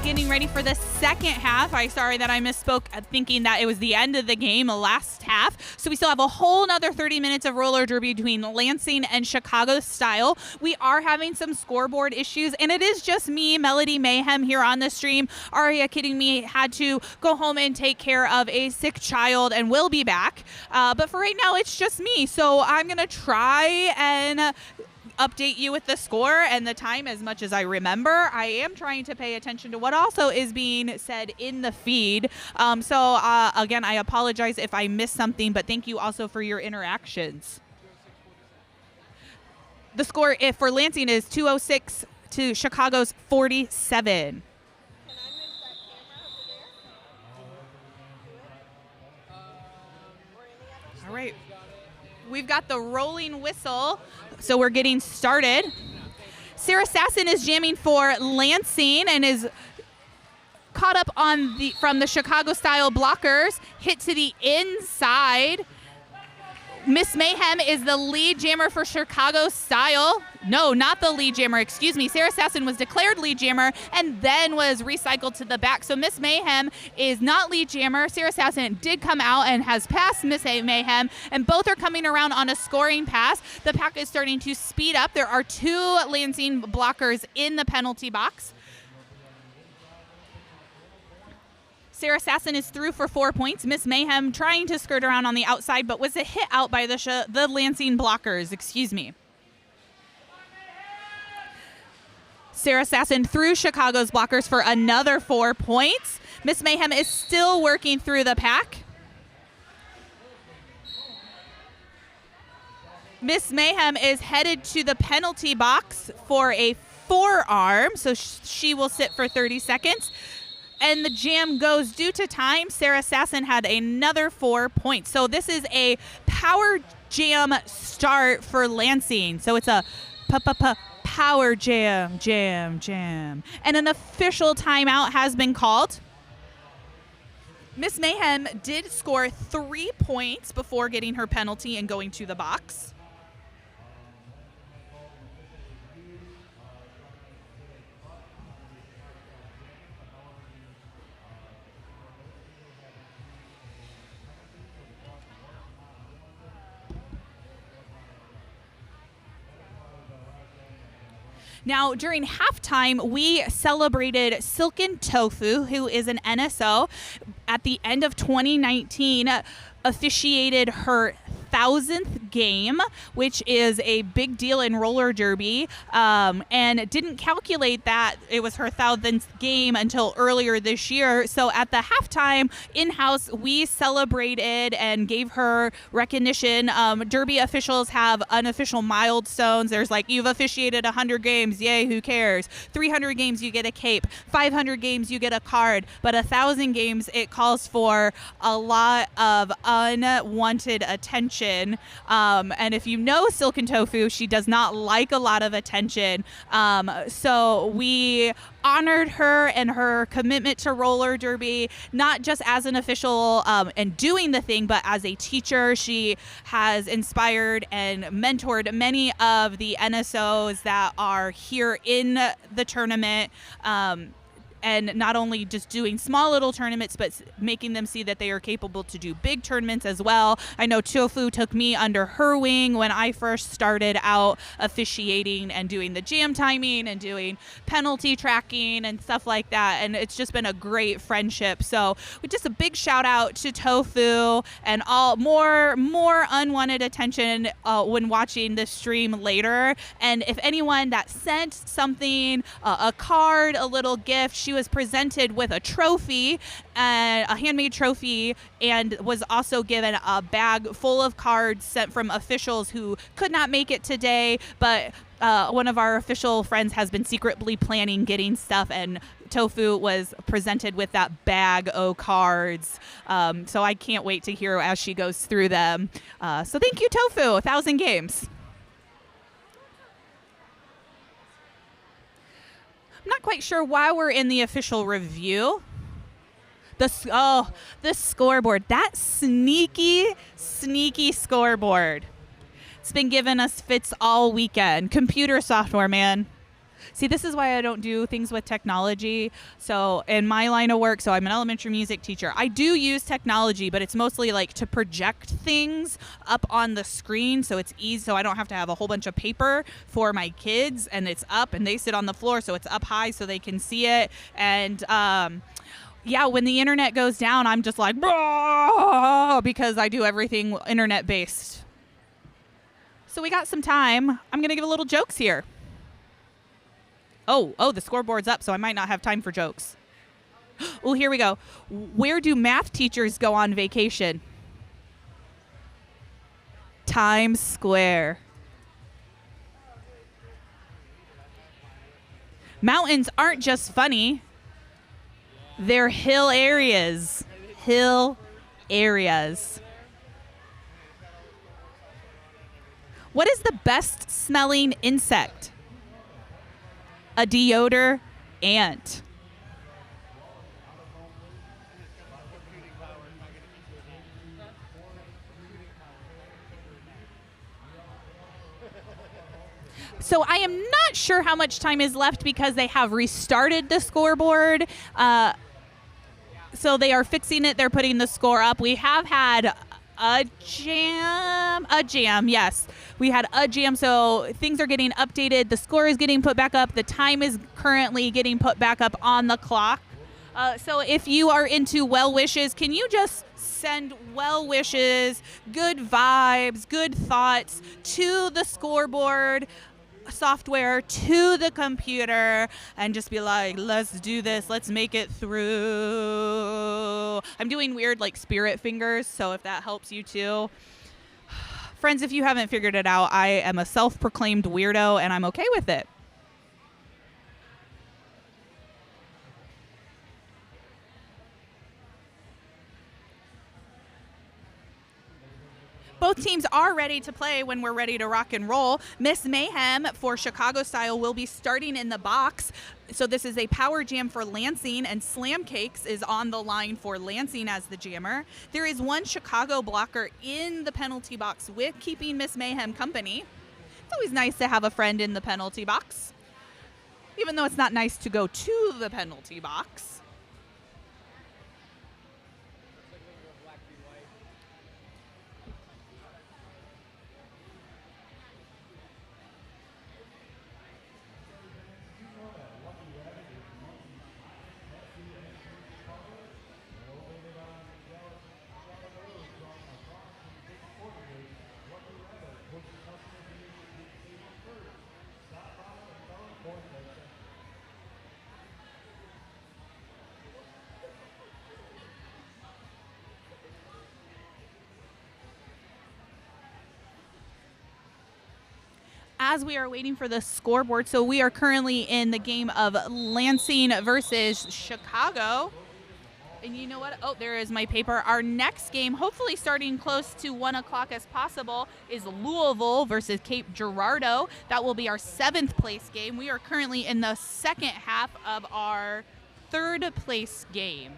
getting ready for the second half. Sorry that I misspoke, thinking that it was the end of the game last half. So we still have a whole nother 30 minutes of roller derby between Lansing and Chicago Style. We are having some scoreboard issues, and it is just me, Melody Mayhem, here on the stream. Aria, kidding me, had to go home and take care of a sick child and will be back. But for right now, it's just me. So I'm going to try and update you with the score and the time as much as I remember. I am trying to pay attention to what also is being said in the feed. Again, I apologize if I missed something, but thank you also for your interactions. The score for Lansing is 206 to Chicago's 47. All right. We've got the rolling whistle, so we're getting started. Sarah Sasson is jamming for Lansing and is caught up from the Chicago Style blockers, hit to the inside. Miss Mayhem is the lead jammer for Chicago Style. No, not the lead jammer, excuse me. Sarah Sasson was declared lead jammer and then was recycled to the back. So Miss Mayhem is not lead jammer. Sarah Sasson did come out and has passed Miss Mayhem, and both are coming around on a scoring pass. The pack is starting to speed up. There are 2 Lansing blockers in the penalty box. Sarah Sasson is through for 4 points. Miss Mayhem trying to skirt around on the outside, but was a hit out by the Lansing blockers, excuse me. Sarah Sasson through Chicago's blockers for another 4 points. Miss Mayhem is still working through the pack. Miss Mayhem is headed to the penalty box for a forearm, so she will sit for 30 seconds. And the jam goes due to time. Sarah Sasson had another 4 points. So this is a power jam start for Lansing. So it's a power jam. And an official timeout has been called. Miss Mayhem did score 3 points before getting her penalty and going to the box. Now, during halftime, we celebrated Silken Tofu, who is an NSO. At the end of 2019, officiated her 1,000th game, which is a big deal in roller derby, and didn't calculate that it was her 1,000th game until earlier this year. So at the halftime in-house, we celebrated and gave her recognition. Derby officials have unofficial milestones. There's like, you've officiated 100 games, yay, who cares? 300 games, you get a cape. 500 games, you get a card. But 1,000 games, it calls for a lot of unwanted attention. And if you know Silken Tofu, she does not like a lot of attention. So we honored her and her commitment to roller derby, not just as an official and doing the thing, but as a teacher. She has inspired and mentored many of the NSOs that are here in the tournament. And not only just doing small little tournaments, but making them see that they are capable to do big tournaments as well. I know Tofu took me under her wing when I first started out officiating and doing the jam timing and doing penalty tracking and stuff like that. And it's just been a great friendship. So just a big shout out to Tofu and all more unwanted attention when watching this stream later. And if anyone that sent something, a card, a little gift, she was presented with a trophy, a handmade trophy, and was also given a bag full of cards sent from officials who could not make it today, but one of our official friends has been secretly planning getting stuff, and Tofu was presented with that bag of cards. So I can't wait to hear as she goes through them. So thank you, Tofu. 1,000 games. I'm not quite sure why we're in the official review. The scoreboard. That sneaky scoreboard. It's been giving us fits all weekend. Computer software, man. See, this is why I don't do things with technology. So in my line of work, so I'm an elementary music teacher. I do use technology, but it's mostly like to project things up on the screen so it's easy, so I don't have to have a whole bunch of paper for my kids, and it's up and they sit on the floor so it's up high so they can see it. And yeah, when the internet goes down, I'm just like, because I do everything internet based. So we got some time. I'm going to give a little jokes here. Oh, the scoreboard's up, so I might not have time for jokes. Oh, here we go. Where do math teachers go on vacation? Times Square. Mountains aren't just funny. They're hill areas. Hill areas. What is the best smelling insect? A deodor ant. So I am not sure how much time is left because they have restarted the scoreboard. So they are fixing it. They're putting the score up. We have had a jam, yes. We had a jam, so things are getting updated. The score is getting put back up. The time is currently getting put back up on the clock. So if you are into well wishes, can you just send well wishes, good vibes, good thoughts to the scoreboard software, to the computer, and just be like, let's do this, let's make it through. I'm doing weird like spirit fingers, so if that helps you too. Friends, if you haven't figured it out, I am a self-proclaimed weirdo and I'm okay with it. Both teams are ready to play when we're ready to rock and roll. Miss Mayhem for Chicago Style will be starting in the box. So this is a power jam for Lansing, and Slam Cakes is on the line for Lansing as the jammer. There is one Chicago blocker in the penalty box with keeping Miss Mayhem company. It's always nice to have a friend in the penalty box, even though it's not nice to go to the penalty box. As we are waiting for the scoreboard, so we are currently in the game of Lansing versus Chicago. And you know what? Oh, there is my paper. Our next game, hopefully starting close to 1 o'clock as possible, is Louisville versus Cape Girardeau. That will be our 7th place game. We are currently in the second half of our 3rd place game.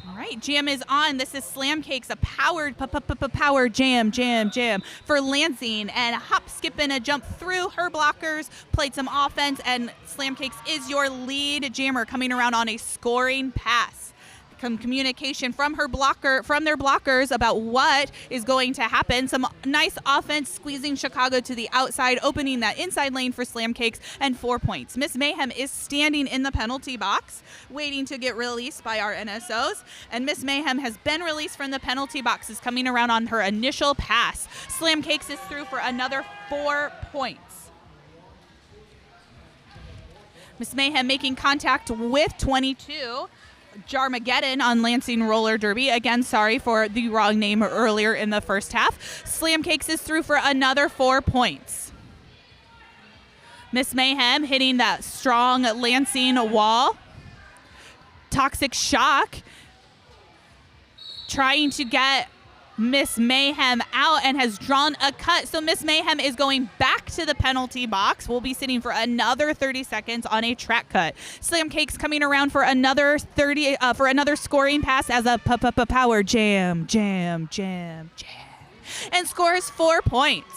All right, jam is on. This is Slam Cakes, a powered power jam for Lansing, and hop, skip, and a jump through her blockers, played some offense, and Slam Cakes is your lead jammer coming around on a scoring pass. Communication from their blockers about what is going to happen. Some nice offense, squeezing Chicago to the outside, opening that inside lane for Slam Cakes, and 4 points. Miss Mayhem is standing in the penalty box, waiting to get released by our NSOs, and Miss Mayhem has been released from the penalty box, is coming around on her initial pass. Slam Cakes is through for another 4 points. Miss Mayhem making contact with 22. Jarmageddon on Lansing Roller Derby. Again, sorry for the wrong name earlier in the first half. Slam Cakes is through for another 4 points. Miss Mayhem hitting that strong Lansing wall. Toxic Shock trying to get Miss Mayhem out and has drawn a cut. So Miss Mayhem is going back to the penalty box. We'll be sitting for another 30 seconds on a track cut. Slam Cakes coming around for another scoring pass as a power jam, and scores 4 points.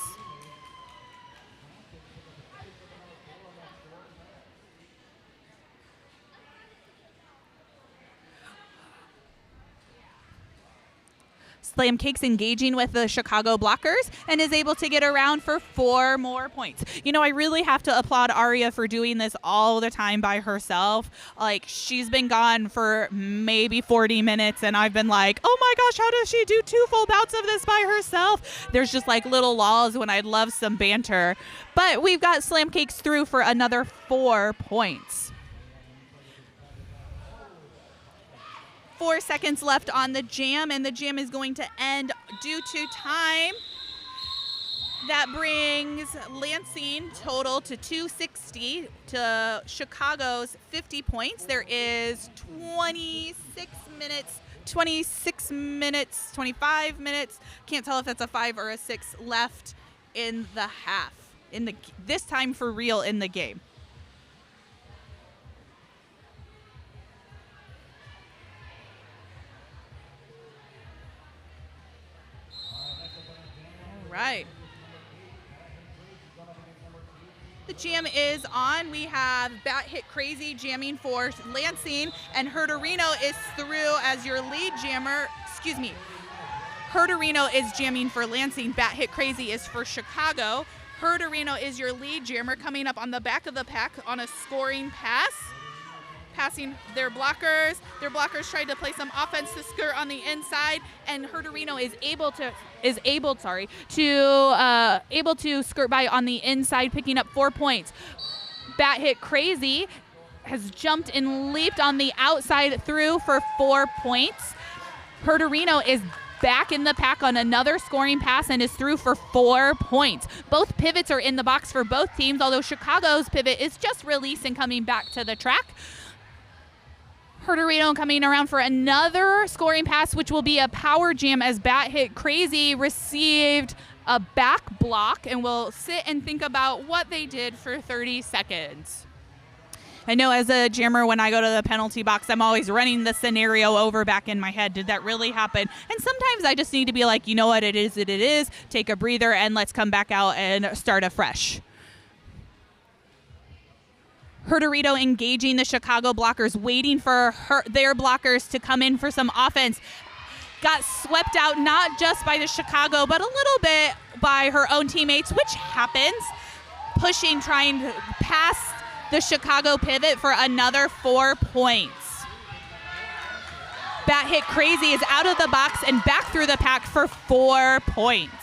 Slam Cakes engaging with the Chicago blockers and is able to get around for 4 more points. You know, I really have to applaud Aria for doing this all the time by herself. Like, she's been gone for maybe 40 minutes, and I've been like, oh my gosh, how does she do 2 full bouts of this by herself? There's just like little lulls when I'd love some banter. But we've got Slam Cakes through for another 4 points. 4 seconds left on the jam, and the jam is going to end due to time. That brings Lansing total to 260 to Chicago's 50 points. There is 25 minutes. Can't tell if that's a 5 or a 6 left in the half. This time for real in the game. All right. The jam is on. We have Bat Hit Crazy jamming for Lansing, and Herderino is through as your lead jammer. Excuse me. Herderino is jamming for Lansing. Bat Hit Crazy is for Chicago. Herderino is your lead jammer, coming up on the back of the pack on a scoring pass, passing their blockers. Their blockers tried to play some offense to skirt on the inside, and Herderino is able to skirt by on the inside, picking up 4 points. Bat Hit Crazy has jumped and leaped on the outside through for 4 points. Herderino is back in the pack on another scoring pass and is through for 4 points. Both pivots are in the box for both teams, although Chicago's pivot is just released and coming back to the track. Herderino coming around for another scoring pass, which will be a power jam as Bat Hit Crazy received a back block and will sit and think about what they did for 30 seconds. I know as a jammer, when I go to the penalty box, I'm always running the scenario over back in my head. Did that really happen? And sometimes I just need to be like, you know what, it is, take a breather, and let's come back out and start afresh. Herderino engaging the Chicago blockers, waiting for their blockers to come in for some offense. Got swept out not just by the Chicago, but a little bit by her own teammates, which happens. Pushing, trying to pass the Chicago pivot for another 4 points. Bat Hit Crazy is out of the box and back through the pack for 4 points.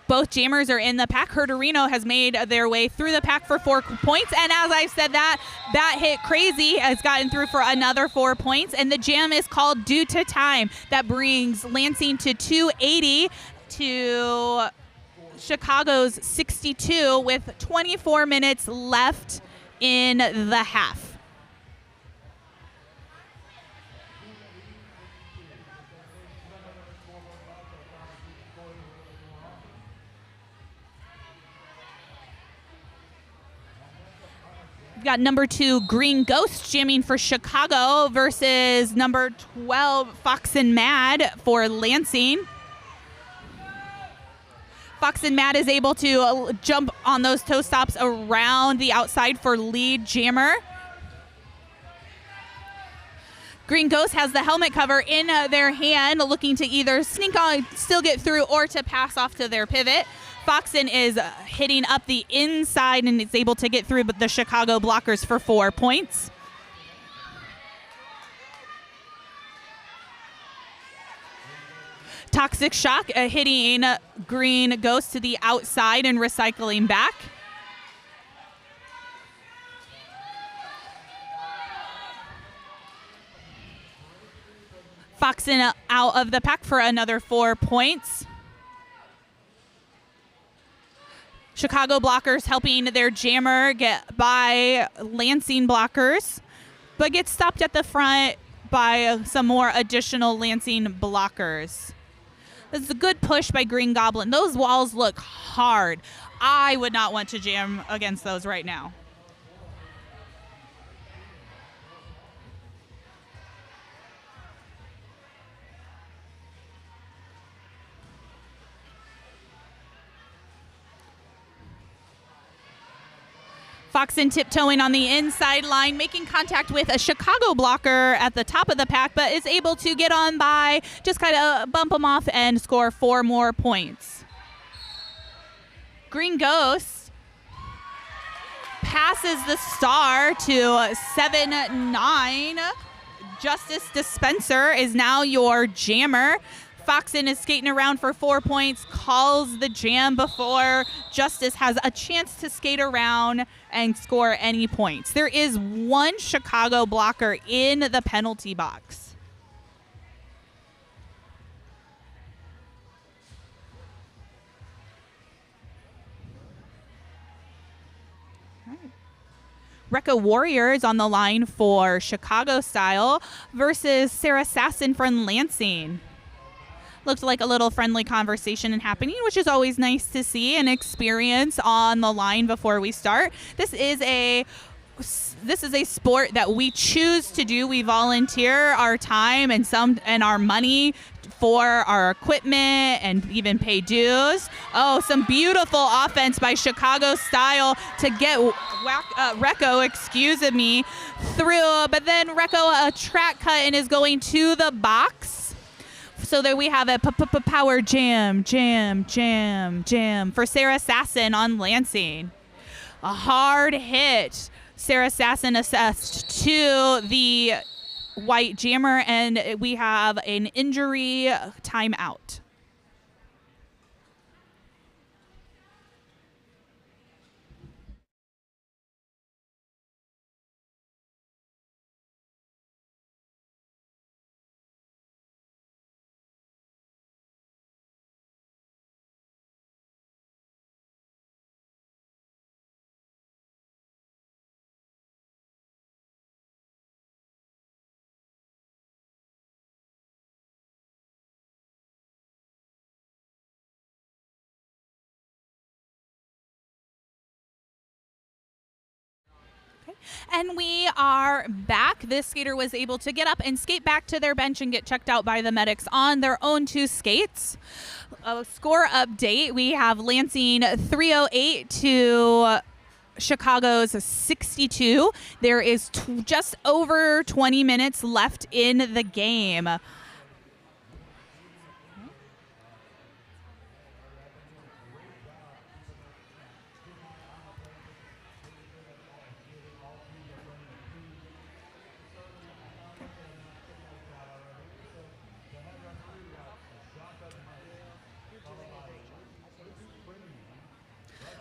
Both jammers are in the pack. Herderino has made their way through the pack for 4 points. And as I said that, Bat Hit Crazy has gotten through for another 4 points. And the jam is called due to time. That brings Lansing to 280 to Chicago's 62 with 24 minutes left in the half. We've got number 2, Green Ghost, jamming for Chicago versus number 12, Fox and Mad for Lansing. Fox and Mad is able to jump on those toe stops around the outside for lead jammer. Green Ghost has the helmet cover in their hand, looking to either sneak on, still get through, or to pass off to their pivot. Foxen is hitting up the inside and is able to get through the Chicago blockers for 4 points. Toxic Shock hitting Green Ghost to the outside and recycling back. Foxen out of the pack for another 4 points. Chicago blockers helping their jammer get by Lansing blockers, but gets stopped at the front by some more additional Lansing blockers. This is a good push by Green Goblin. Those walls look hard. I would not want to jam against those right now. Foxen tiptoeing on the inside line, making contact with a Chicago blocker at the top of the pack, but is able to get on by, just kind of bump them off and score 4 more points. Green Ghost passes the star to 7-9. Justice Dispenser is now your jammer. Foxen is skating around for 4 points, calls the jam before Justice has a chance to skate around and score any points. There is one Chicago blocker in the penalty box. Recca Warrior is on the line for Chicago Style versus Sarah Sasson from Lansing. Looked like a little friendly conversation happening, which is always nice to see and experience on the line before we start. This is a sport that we choose to do. We volunteer our time and our money for our equipment and even pay dues. Oh, some beautiful offense by Chicago Style to get Recco, through. But then Recco a track cut and is going to the box. So there we have a power jam for Sarah Sasson on Lansing. A hard hit. Sarah Sasson assessed to the white jammer, and we have an injury timeout. And we are back. This skater was able to get up and skate back to their bench and get checked out by the medics on their own 2 skates. A score update. We have Lansing 308 to Chicago's 62. There is just over 20 minutes left in the game.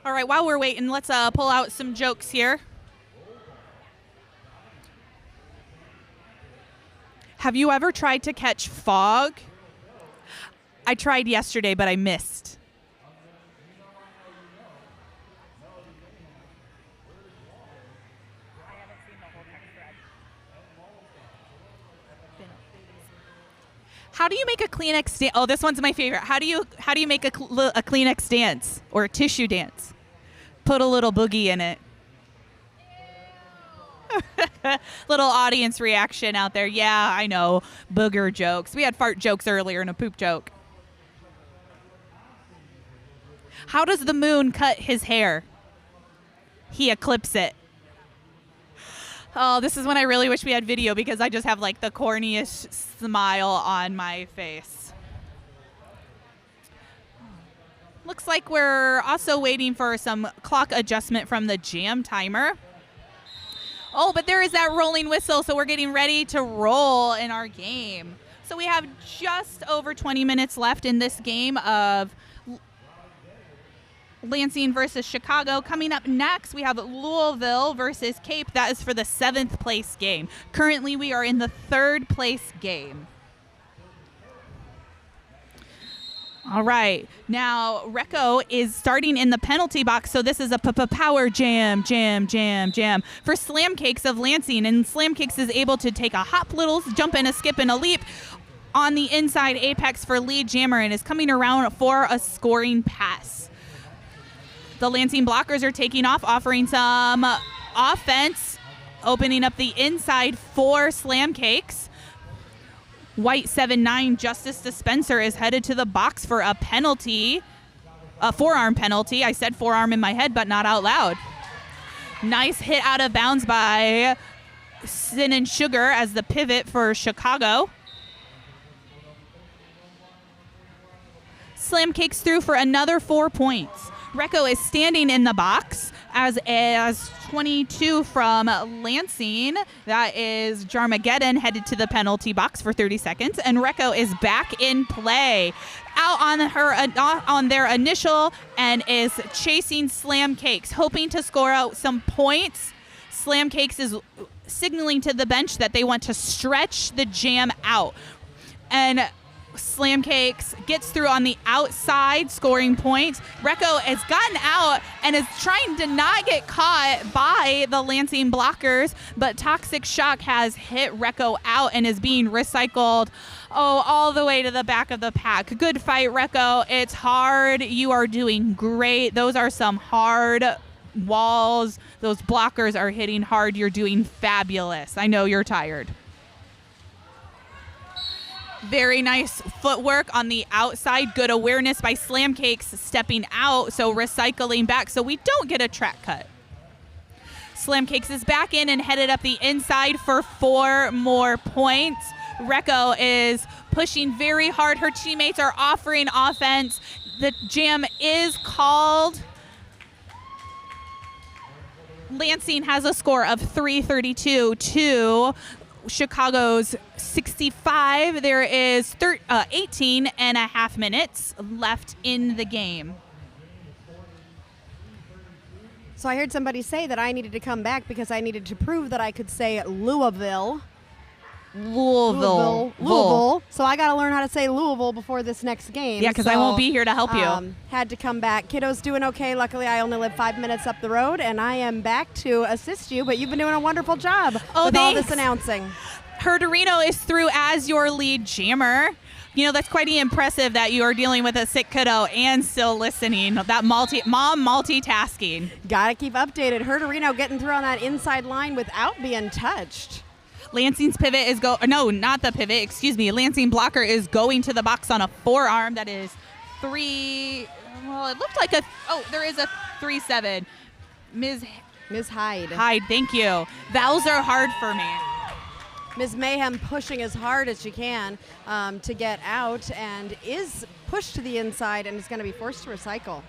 All right, while we're waiting, let's pull out some jokes here. Have you ever tried to catch fog? I tried yesterday, but I missed. How do you make a Kleenex dance? Oh, this one's my favorite. How do you make a Kleenex dance or a tissue dance? Put a little boogie in it. Little audience reaction out there. Yeah, I know. Booger jokes. We had fart jokes earlier and a poop joke. How does the moon cut his hair? He eclipses it. Oh, this is when I really wish we had video because I just have like the corniest smile on my face. Looks like we're also waiting for some clock adjustment from the jam timer. Oh, but there is that rolling whistle, so we're getting ready to roll in our game. So we have just over 20 minutes left in this game of Lansing versus Chicago. Coming up next, we have Louisville versus Cape. That is for the 7th place game. Currently, we are in the 3rd place game. All right. Now, Recco is starting in the penalty box, so this is a power jam for Slam Cakes of Lansing. And Slam Cakes is able to take a hop, little jump, and a skip, and a leap on the inside apex for lead jammer and is coming around for a scoring pass. The Lansing blockers are taking off, offering some offense, opening up the inside for Slam Cakes. White 7-9 Justice Dispenser is headed to the box for a penalty, a forearm penalty. I said forearm in my head, but not out loud. Nice hit out of bounds by Sin and Sugar as the pivot for Chicago. Slam Cakes through for another 4 points. Recco is standing in the box as 22 from Lansing. That is Jarmageddon headed to the penalty box for 30 seconds. And Recco is back in play. Out on their initial and is chasing Slam Cakes, hoping to score out some points. Slam Cakes is signaling to the bench that they want to stretch the jam out. And Slam Cakes gets through on the outside, scoring points. Recco has gotten out and is trying to not get caught by the Lansing blockers, but Toxic Shock has hit Recco out and is being recycled all the way to the back of the pack. Good fight, Recco. It's hard. You are doing great. Those are some hard walls. Those blockers are hitting hard. You're doing fabulous. I know you're tired. Very nice footwork on the outside. Good awareness by Slam Cakes stepping out, so recycling back so we don't get a track cut. Slam Cakes is back in and headed up the inside for 4 more points. Recco is pushing very hard. Her teammates are offering offense. The jam is called. Lansing has a score of 332 to Chicago's 65. There is 18 and a half minutes left in the game. So I heard somebody say that I needed to come back because I needed to prove that I could say Louisville. So I got to learn how to say Louisville before this next game. Yeah, because I won't be here to help you. Had to come back. Kiddo's doing okay. Luckily, I only live 5 minutes up the road, and I am back to assist you. But you've been doing a wonderful job with all this announcing. Herderino is through as your lead jammer. You know, that's quite impressive that you are dealing with a sick kiddo and still listening. That multitasking. Got to keep updated. Herderino getting through on that inside line without being touched. Lansing's pivot is Lansing blocker is going to the box on a forearm. That is 3. Well, it looked like there is a 3-7. Ms. Hyde. Hyde, thank you. Vowels are hard for me. Ms. Mayhem pushing as hard as she can to get out and is pushed to the inside and is going to be forced to recycle.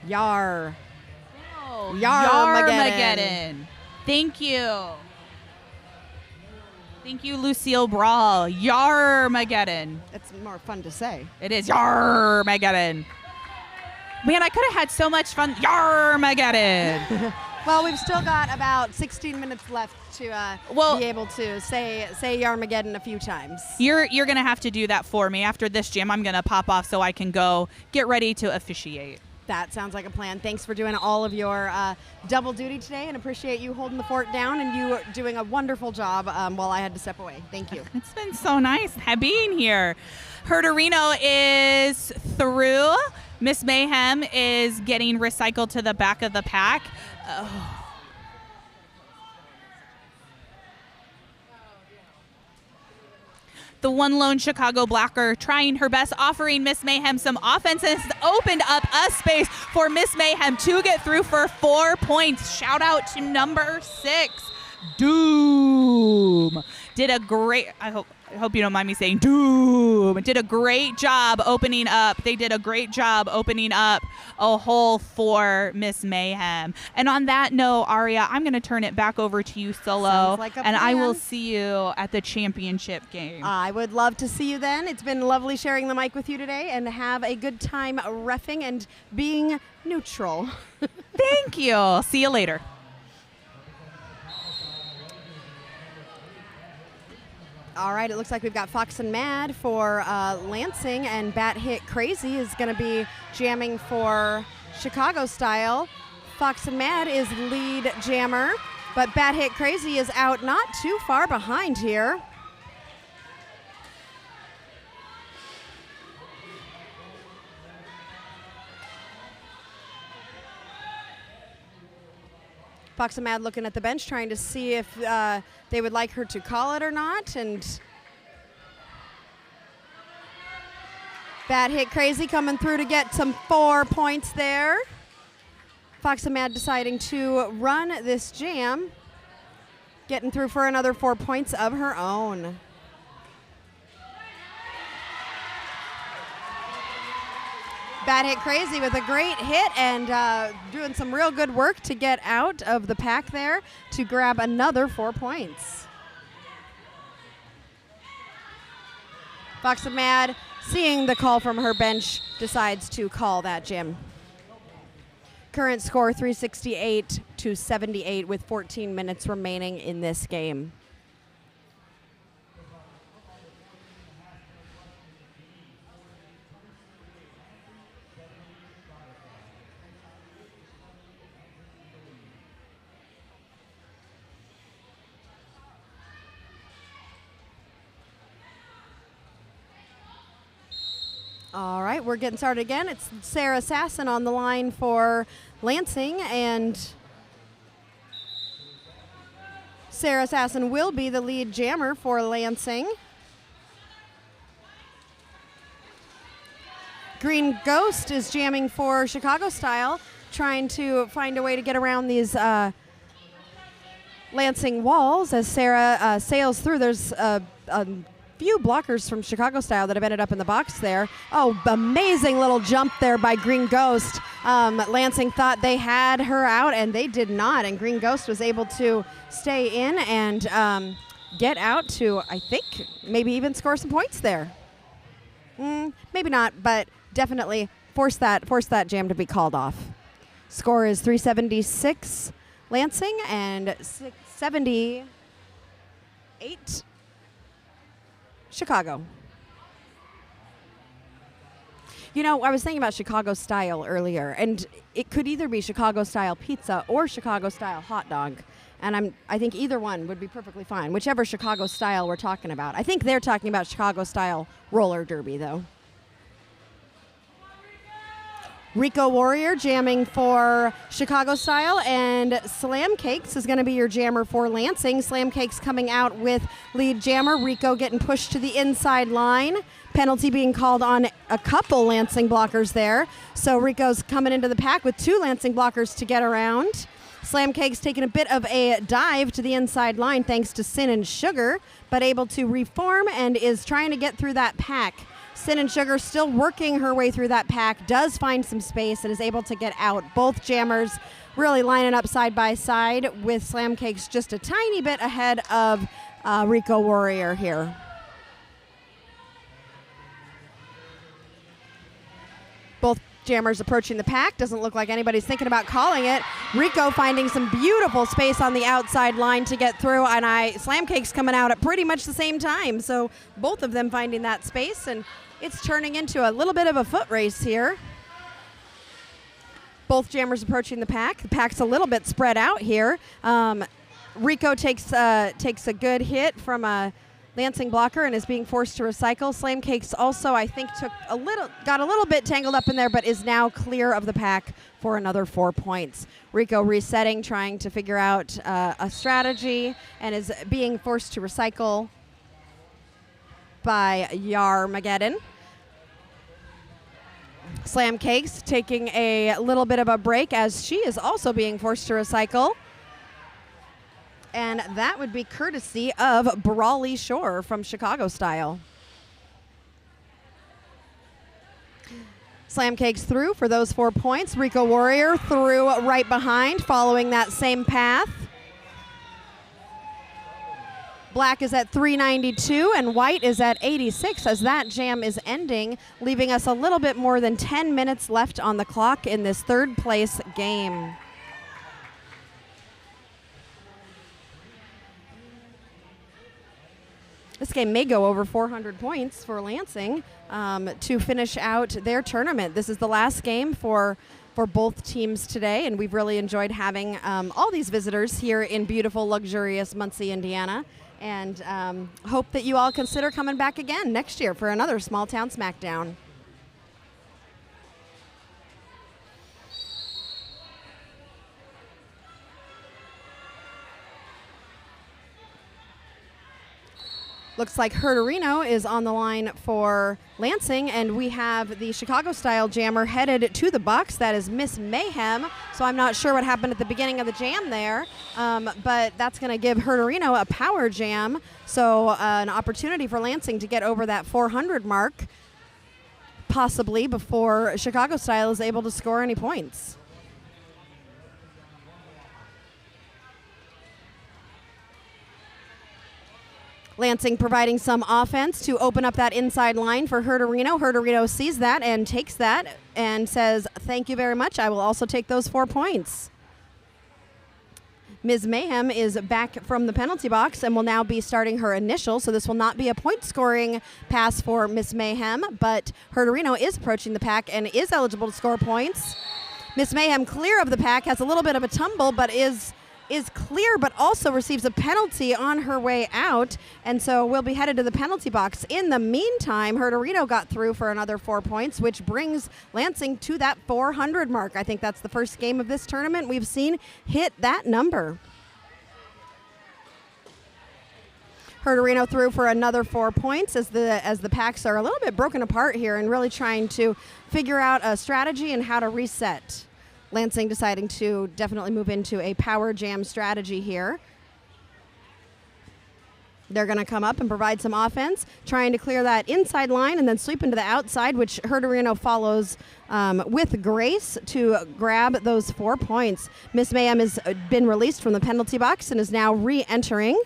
Yar. Oh, Yarmageddon. Thank you. Thank you, Lucille Brawl. Yarmageddon. It's more fun to say. It is Yarmageddon. Man, I could have had so much fun. Yarmageddon. Well, we've still got about 16 minutes left to be able to say Yarmageddon a few times. You're going to have to do that for me. After this jam, I'm going to pop off so I can go get ready to officiate. That sounds like a plan. Thanks for doing all of your double duty today, and appreciate you holding the fort down and you doing a wonderful job while I had to step away. Thank you. It's been so nice being here. Herderino is through. Miss Mayhem is getting recycled to the back of the pack. The one lone Chicago blocker trying her best, offering Miss Mayhem some offense, and has opened up a space for Miss Mayhem to get through for 4 points. Shout out to number 6, Doom. Did a great, I hope you don't mind me saying Doom. Did a great job opening up. They did a great job opening up a hole for Miss Mayhem. And on that note, Aria, I'm going to turn it back over to you solo. Like and I will see you at the championship game. I would love to see you then. It's been lovely sharing the mic with you today, and have a good time reffing and being neutral. Thank you. See you later. All right, it looks like we've got Fox and Mad for Lansing, and Bat Hit Crazy is going to be jamming for Chicago style. Fox and Mad is lead jammer, but Bat Hit Crazy is out not too far behind here. Fox and Mad looking at the bench, trying to see if they would like her to call it or not. And Bad hit crazy coming through to get some 4 points there. Fox and Mad deciding to run this jam, getting through for another 4 points of her own. Bad hit crazy with a great hit and doing some real good work to get out of the pack there to grab another 4 points. Fox and Mad, seeing the call from her bench, decides to call that jam. Current score 368-78 with 14 minutes remaining in this game. All right, we're getting started again. It's Sarah Sasson on the line for Lansing, and Sarah Sasson will be the lead jammer for Lansing. Green Ghost is jamming for Chicago Style, trying to find a way to get around these Lansing walls as Sarah sails through. There's a few blockers from Chicago Style that have ended up in the box there. Oh, amazing little jump there by Green Ghost. Lansing thought they had her out, and they did not. And Green Ghost was able to stay in and get out to, I think, maybe even score some points there. Maybe not, but definitely force that jam to be called off. Score is 376 Lansing and 678 Chicago. You know, I was thinking about Chicago Style earlier, and it could either be Chicago Style pizza or Chicago Style hot dog. And I think either one would be perfectly fine, whichever Chicago Style we're talking about. I think they're talking about Chicago Style roller derby, though. Rico Warrior jamming for Chicago Style, and Slam Cakes is going to be your jammer for Lansing. Slam Cakes coming out with lead jammer. Rico getting pushed to the inside line. Penalty being called on a couple Lansing blockers there. So Rico's coming into the pack with 2 Lansing blockers to get around. Slam Cakes taking a bit of a dive to the inside line thanks to Sin and Sugar, but able to reform and is trying to get through that pack. Sin and Sugar still working her way through that pack, does find some space and is able to get out. Both jammers really lining up side by side with Slam Cakes just a tiny bit ahead of Rico Warrior here. Both jammers approaching the pack. Doesn't look like anybody's thinking about calling it. Rico finding some beautiful space on the outside line to get through, and Slam Cakes coming out at pretty much the same time. So both of them finding that space, and it's turning into a little bit of a foot race here. Both jammers approaching the pack. The pack's a little bit spread out here. Rico takes a good hit from a Lansing blocker and is being forced to recycle. Slam Cakes also, I think, got a little bit tangled up in there, but is now clear of the pack for another 4 points. Rico resetting, trying to figure out a strategy, and is being forced to recycle by Yarmageddon. Slam Cakes taking a little bit of a break as she is also being forced to recycle. And that would be courtesy of Brawley Shore from Chicago Style. Slam Cakes through for those 4 points. Rico Warrior through right behind, following that same path. Black is at 392 and white is at 86 as that jam is ending, leaving us a little bit more than 10 minutes left on the clock in this third place game. This game may go over 400 points for Lansing to finish out their tournament. This is the last game for both teams today, and we've really enjoyed having all these visitors here in beautiful, luxurious Muncie, Indiana, and hope that you all consider coming back again next year for another Smalltown Smackdown. Looks like Herderino is on the line for Lansing, and we have the Chicago-style jammer headed to the box. That is Miss Mayhem, so I'm not sure what happened at the beginning of the jam there, but that's going to give Herderino a power jam, so an opportunity for Lansing to get over that 400 mark, possibly before Chicago-style is able to score any points. Lansing providing some offense to open up that inside line for Herderino. Herderino sees that and takes that and says, thank you very much. I will also take those 4 points. Ms. Mayhem is back from the penalty box and will now be starting her initial. So this will not be a point-scoring pass for Ms. Mayhem, but Herderino is approaching the pack and is eligible to score points. Ms. Mayhem clear of the pack, has a little bit of a tumble, but is clear, but also receives a penalty on her way out, and so will be headed to the penalty box. In the meantime, Herderino got through for another 4 points, which brings Lansing to that 400 mark. I think that's the first game of this tournament we've seen hit that number. Herderino threw for another 4 points as the packs are a little bit broken apart here and really trying to figure out a strategy and how to reset. Lansing deciding to definitely move into a power jam strategy here. They're going to come up and provide some offense, trying to clear that inside line and then sweep into the outside, which Herderino follows with grace to grab those 4 points. Miss Mayhem has been released from the penalty box and is now re-entering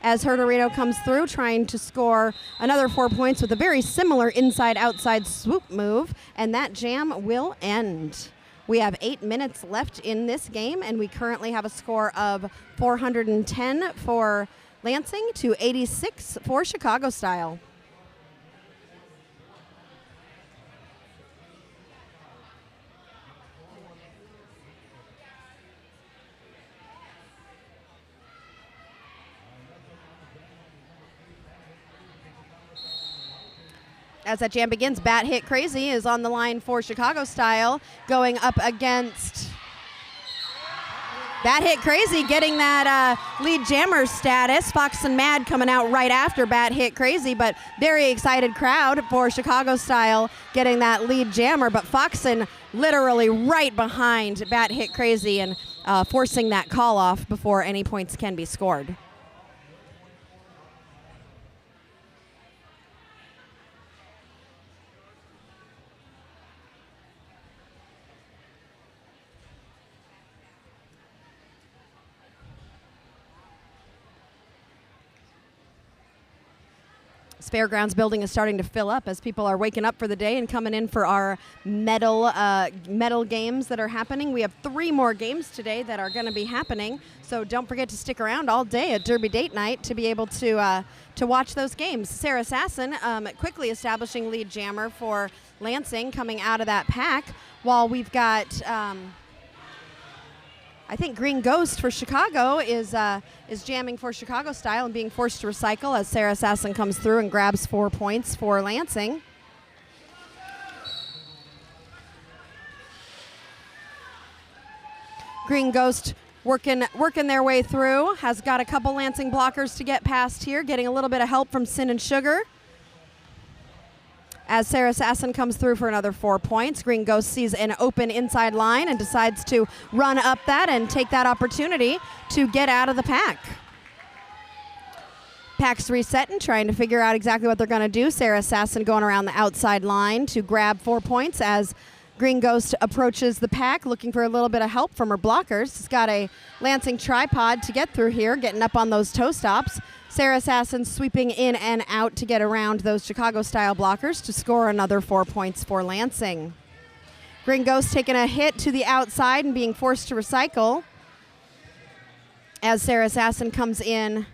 as Herderino comes through, trying to score another 4 points with a very similar inside-outside swoop move, and that jam will end. We have 8 minutes left in this game, and we currently have a score of 410 for Lansing to 86 for Chicago style. As that jam begins, Bat Hit Crazy is on the line for Chicago style, going up against Bat Hit Crazy, getting that lead jammer status. Fox and Mad coming out right after Bat Hit Crazy, but very excited crowd for Chicago style getting that lead jammer. But Foxen literally right behind Bat Hit Crazy and forcing that call off before any points can be scored. Fairgrounds building is starting to fill up as people are waking up for the day and coming in for our medal games that are happening. We have 3 more games today that are going to be happening, so don't forget to stick around all day at Derby Date Night to be able to watch those games. Sarah Sasson quickly establishing lead jammer for Lansing coming out of that pack, while we've got I think Green Ghost for Chicago is jamming for Chicago style and being forced to recycle as Sarah Sasson comes through and grabs 4 points for Lansing. Green Ghost working their way through, has got a couple Lansing blockers to get past here, getting a little bit of help from Sin and Sugar. As Sarah Sasson comes through for another 4 points, Green Ghost sees an open inside line and decides to run up that and take that opportunity to get out of the pack. Pack's resetting, trying to figure out exactly what they're going to do. Sarah Sasson going around the outside line to grab 4 points as Green Ghost approaches the pack, looking for a little bit of help from her blockers. She's got a Lansing tripod to get through here, getting up on those toe stops. Sarah Sasson sweeping in and out to get around those Chicago-style blockers to score another 4 points for Lansing. Green Ghost taking a hit to the outside and being forced to recycle as Sarah Sasson comes in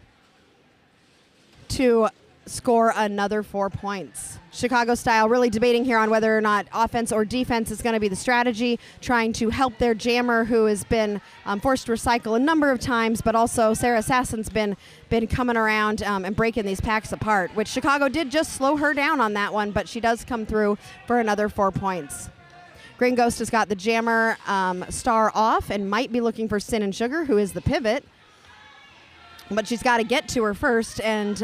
to score another 4 points. Chicago style really debating here on whether or not offense or defense is going to be the strategy, trying to help their jammer who has been forced to recycle a number of times, but also Sarah Sasson's been coming around and breaking these packs apart, which Chicago did just slow her down on that one, but she does come through for another 4 points. Green Ghost has got the jammer star off and might be looking for Sin and Sugar, who is the pivot. but she's got to get to her first. And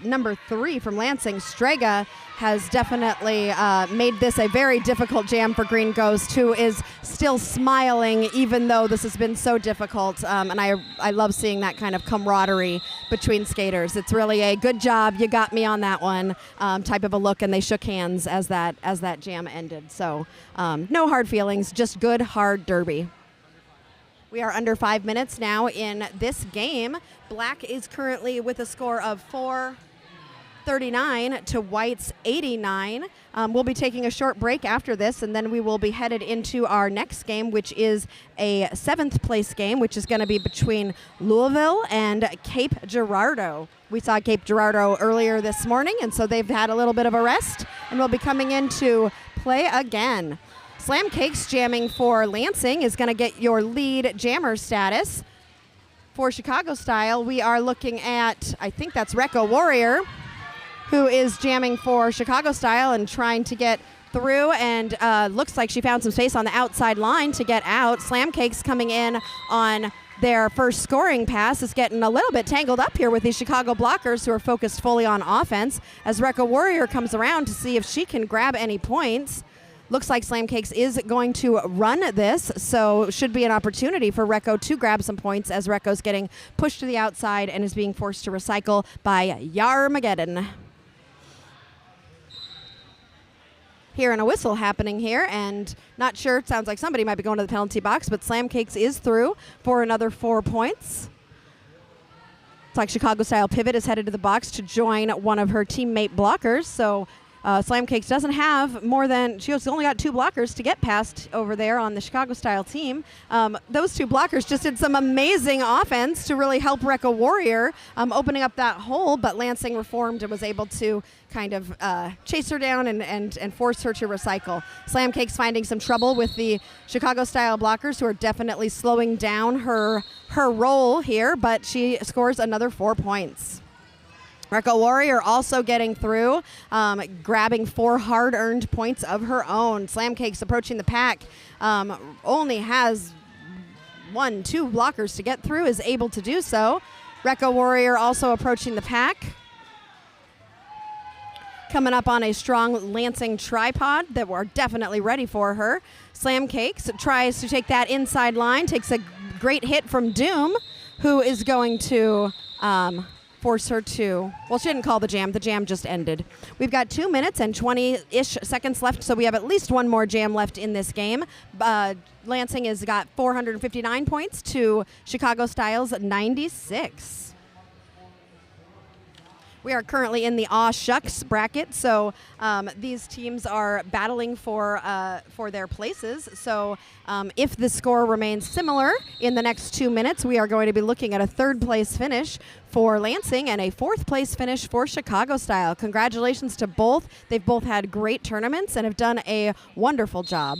number 3 from Lansing, Strega, has definitely made this a very difficult jam for Green Ghost, who is still smiling even though this has been so difficult. And I love seeing that kind of camaraderie between skaters. It's really a good job, you got me on that one type of a look, and they shook hands as that jam ended. So no hard feelings, just good, hard derby. We are under 5 minutes now in this game. Black is currently with a score of 439 to White's 89. We'll be taking a short break after this, and then we will be headed into our next game, which is a 7th place game, which is going to be between Louisville and Cape Girardeau. We saw Cape Girardeau earlier this morning, and so they've had a little bit of a rest, and we'll be coming in to play again. Slam Cakes jamming for Lansing is going to get your lead jammer status. For Chicago Style, we are looking at, I think that's Recco Warrior, who is jamming for Chicago Style and trying to get through, and looks like she found some space on the outside line to get out. Slam Cakes coming in on their first scoring pass is getting a little bit tangled up here with these Chicago blockers who are focused fully on offense as Recco Warrior comes around to see if she can grab any points. Looks like Slam Cakes is going to run this, so should be an opportunity for Recco to grab some points as Recco's getting pushed to the outside and is being forced to recycle by Yarmageddon. Hearing a whistle happening here, and not sure, it sounds like somebody might be going to the penalty box, but Slam Cakes is through for another 4 points. It's like Chicago Style Pivot is headed to the box to join one of her teammate blockers, so Slam Cakes doesn't have more than, she's only got 2 blockers to get past over there on the Chicago Style team. Those 2 blockers just did some amazing offense to really help Recco Warrior opening up that hole, but Lansing reformed and was able to kind of chase her down and force her to recycle. Slam Cakes finding some trouble with the Chicago Style blockers who are definitely slowing down her roll here, but she scores another 4 points. Recco Warrior also getting through, grabbing 4 hard-earned points of her own. Slam Cakes approaching the pack, only has 2 blockers to get through, is able to do so. Recco Warrior also approaching the pack. Coming up on a strong Lansing tripod that we're definitely ready for her. Slam Cakes tries to take that inside line, takes a great hit from Doom, who is going to force her to, well, she didn't call the jam just ended. We've got 2 minutes and 20-ish seconds left, so we have at least one more jam left in this game. Lansing has got 459 points to Chicago Style's 96. We are currently in the Aw Shucks bracket, so these teams are battling for their places. So if the score remains similar in the next 2 minutes, we are going to be looking at a 3rd place finish for Lansing and a 4th place finish for Chicago Style. Congratulations to both. They've both had great tournaments and have done a wonderful job.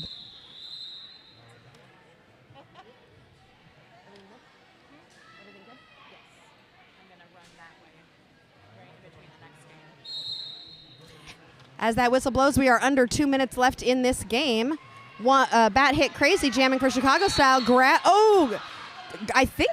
As that whistle blows, we are under 2 minutes left in this game. Bat hit crazy, jamming for Chicago Style. I think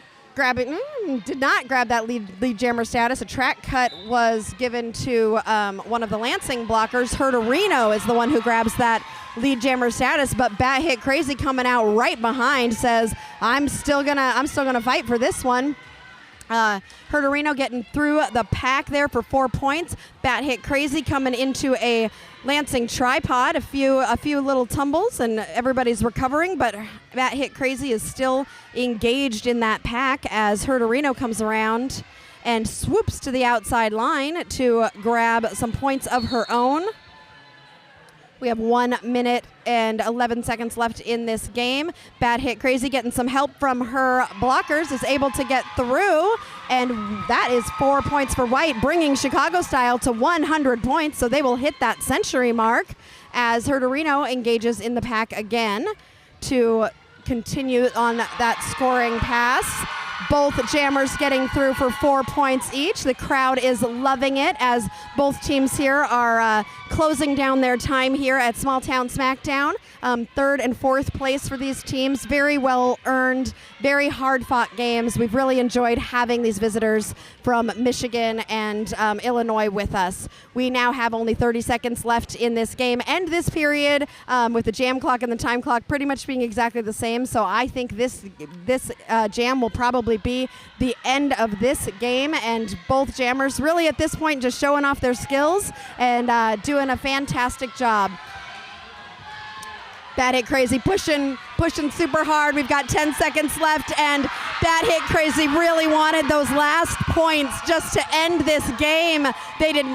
did not grab that lead jammer status. A track cut was given to one of the Lansing blockers. Herderino is the one who grabs that lead jammer status, but Bat hit crazy coming out right behind says, I'm still gonna fight for this one. Herderino getting through the pack there for 4 points. Bat hit crazy coming into a Lansing tripod. A few little tumbles and everybody's recovering, but Bat hit crazy is still engaged in that pack as Herderino comes around and swoops to the outside line to grab some points of her own. We have 1 minute and 11 seconds left in this game. Bat hit crazy, getting some help from her blockers, is able to get through, and that is 4 points for White, bringing Chicago Style to 100 points, so they will hit that century mark as Herderino engages in the pack again to continue on that scoring pass. both jammers getting through for 4 points each. The crowd is loving it as both teams here are closing down their time here at Smalltown Smackdown. Third and fourth place for these teams. Very well earned, very hard fought games. We've really enjoyed having these visitors from Michigan and Illinois with us. We now have only 30 seconds left in this game and this period, with the jam clock and the time clock pretty much being exactly the same. So I think this jam will probably be the end of this game, and both jammers really at this point just showing off their skills and doing a fantastic job. That Hit Crazy pushing super hard. We've got 10 seconds left, and That Hit Crazy really wanted those last points just to end this game.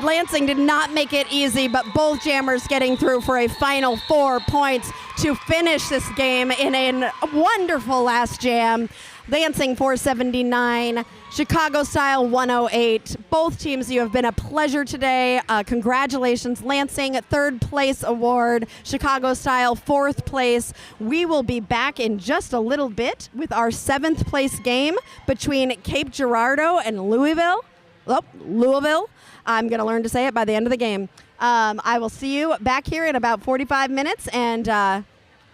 Lansing did not make it easy, but both jammers getting through for a final 4 points to finish this game in a wonderful last jam. Lansing 479, Chicago Style 108. Both teams, you have been a pleasure today. Congratulations, Lansing, third place award. Chicago Style, fourth place. We will be back in just a little bit with our seventh place game between Cape Girardeau and Louisville. Louisville. I'm going to learn to say it by the end of the game. I will see you back here in about 45 minutes, and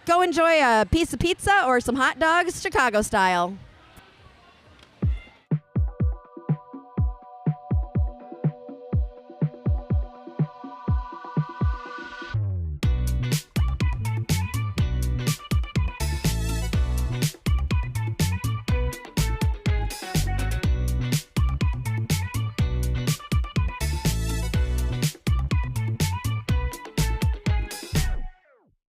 go enjoy a piece of pizza or some hot dogs, Chicago style.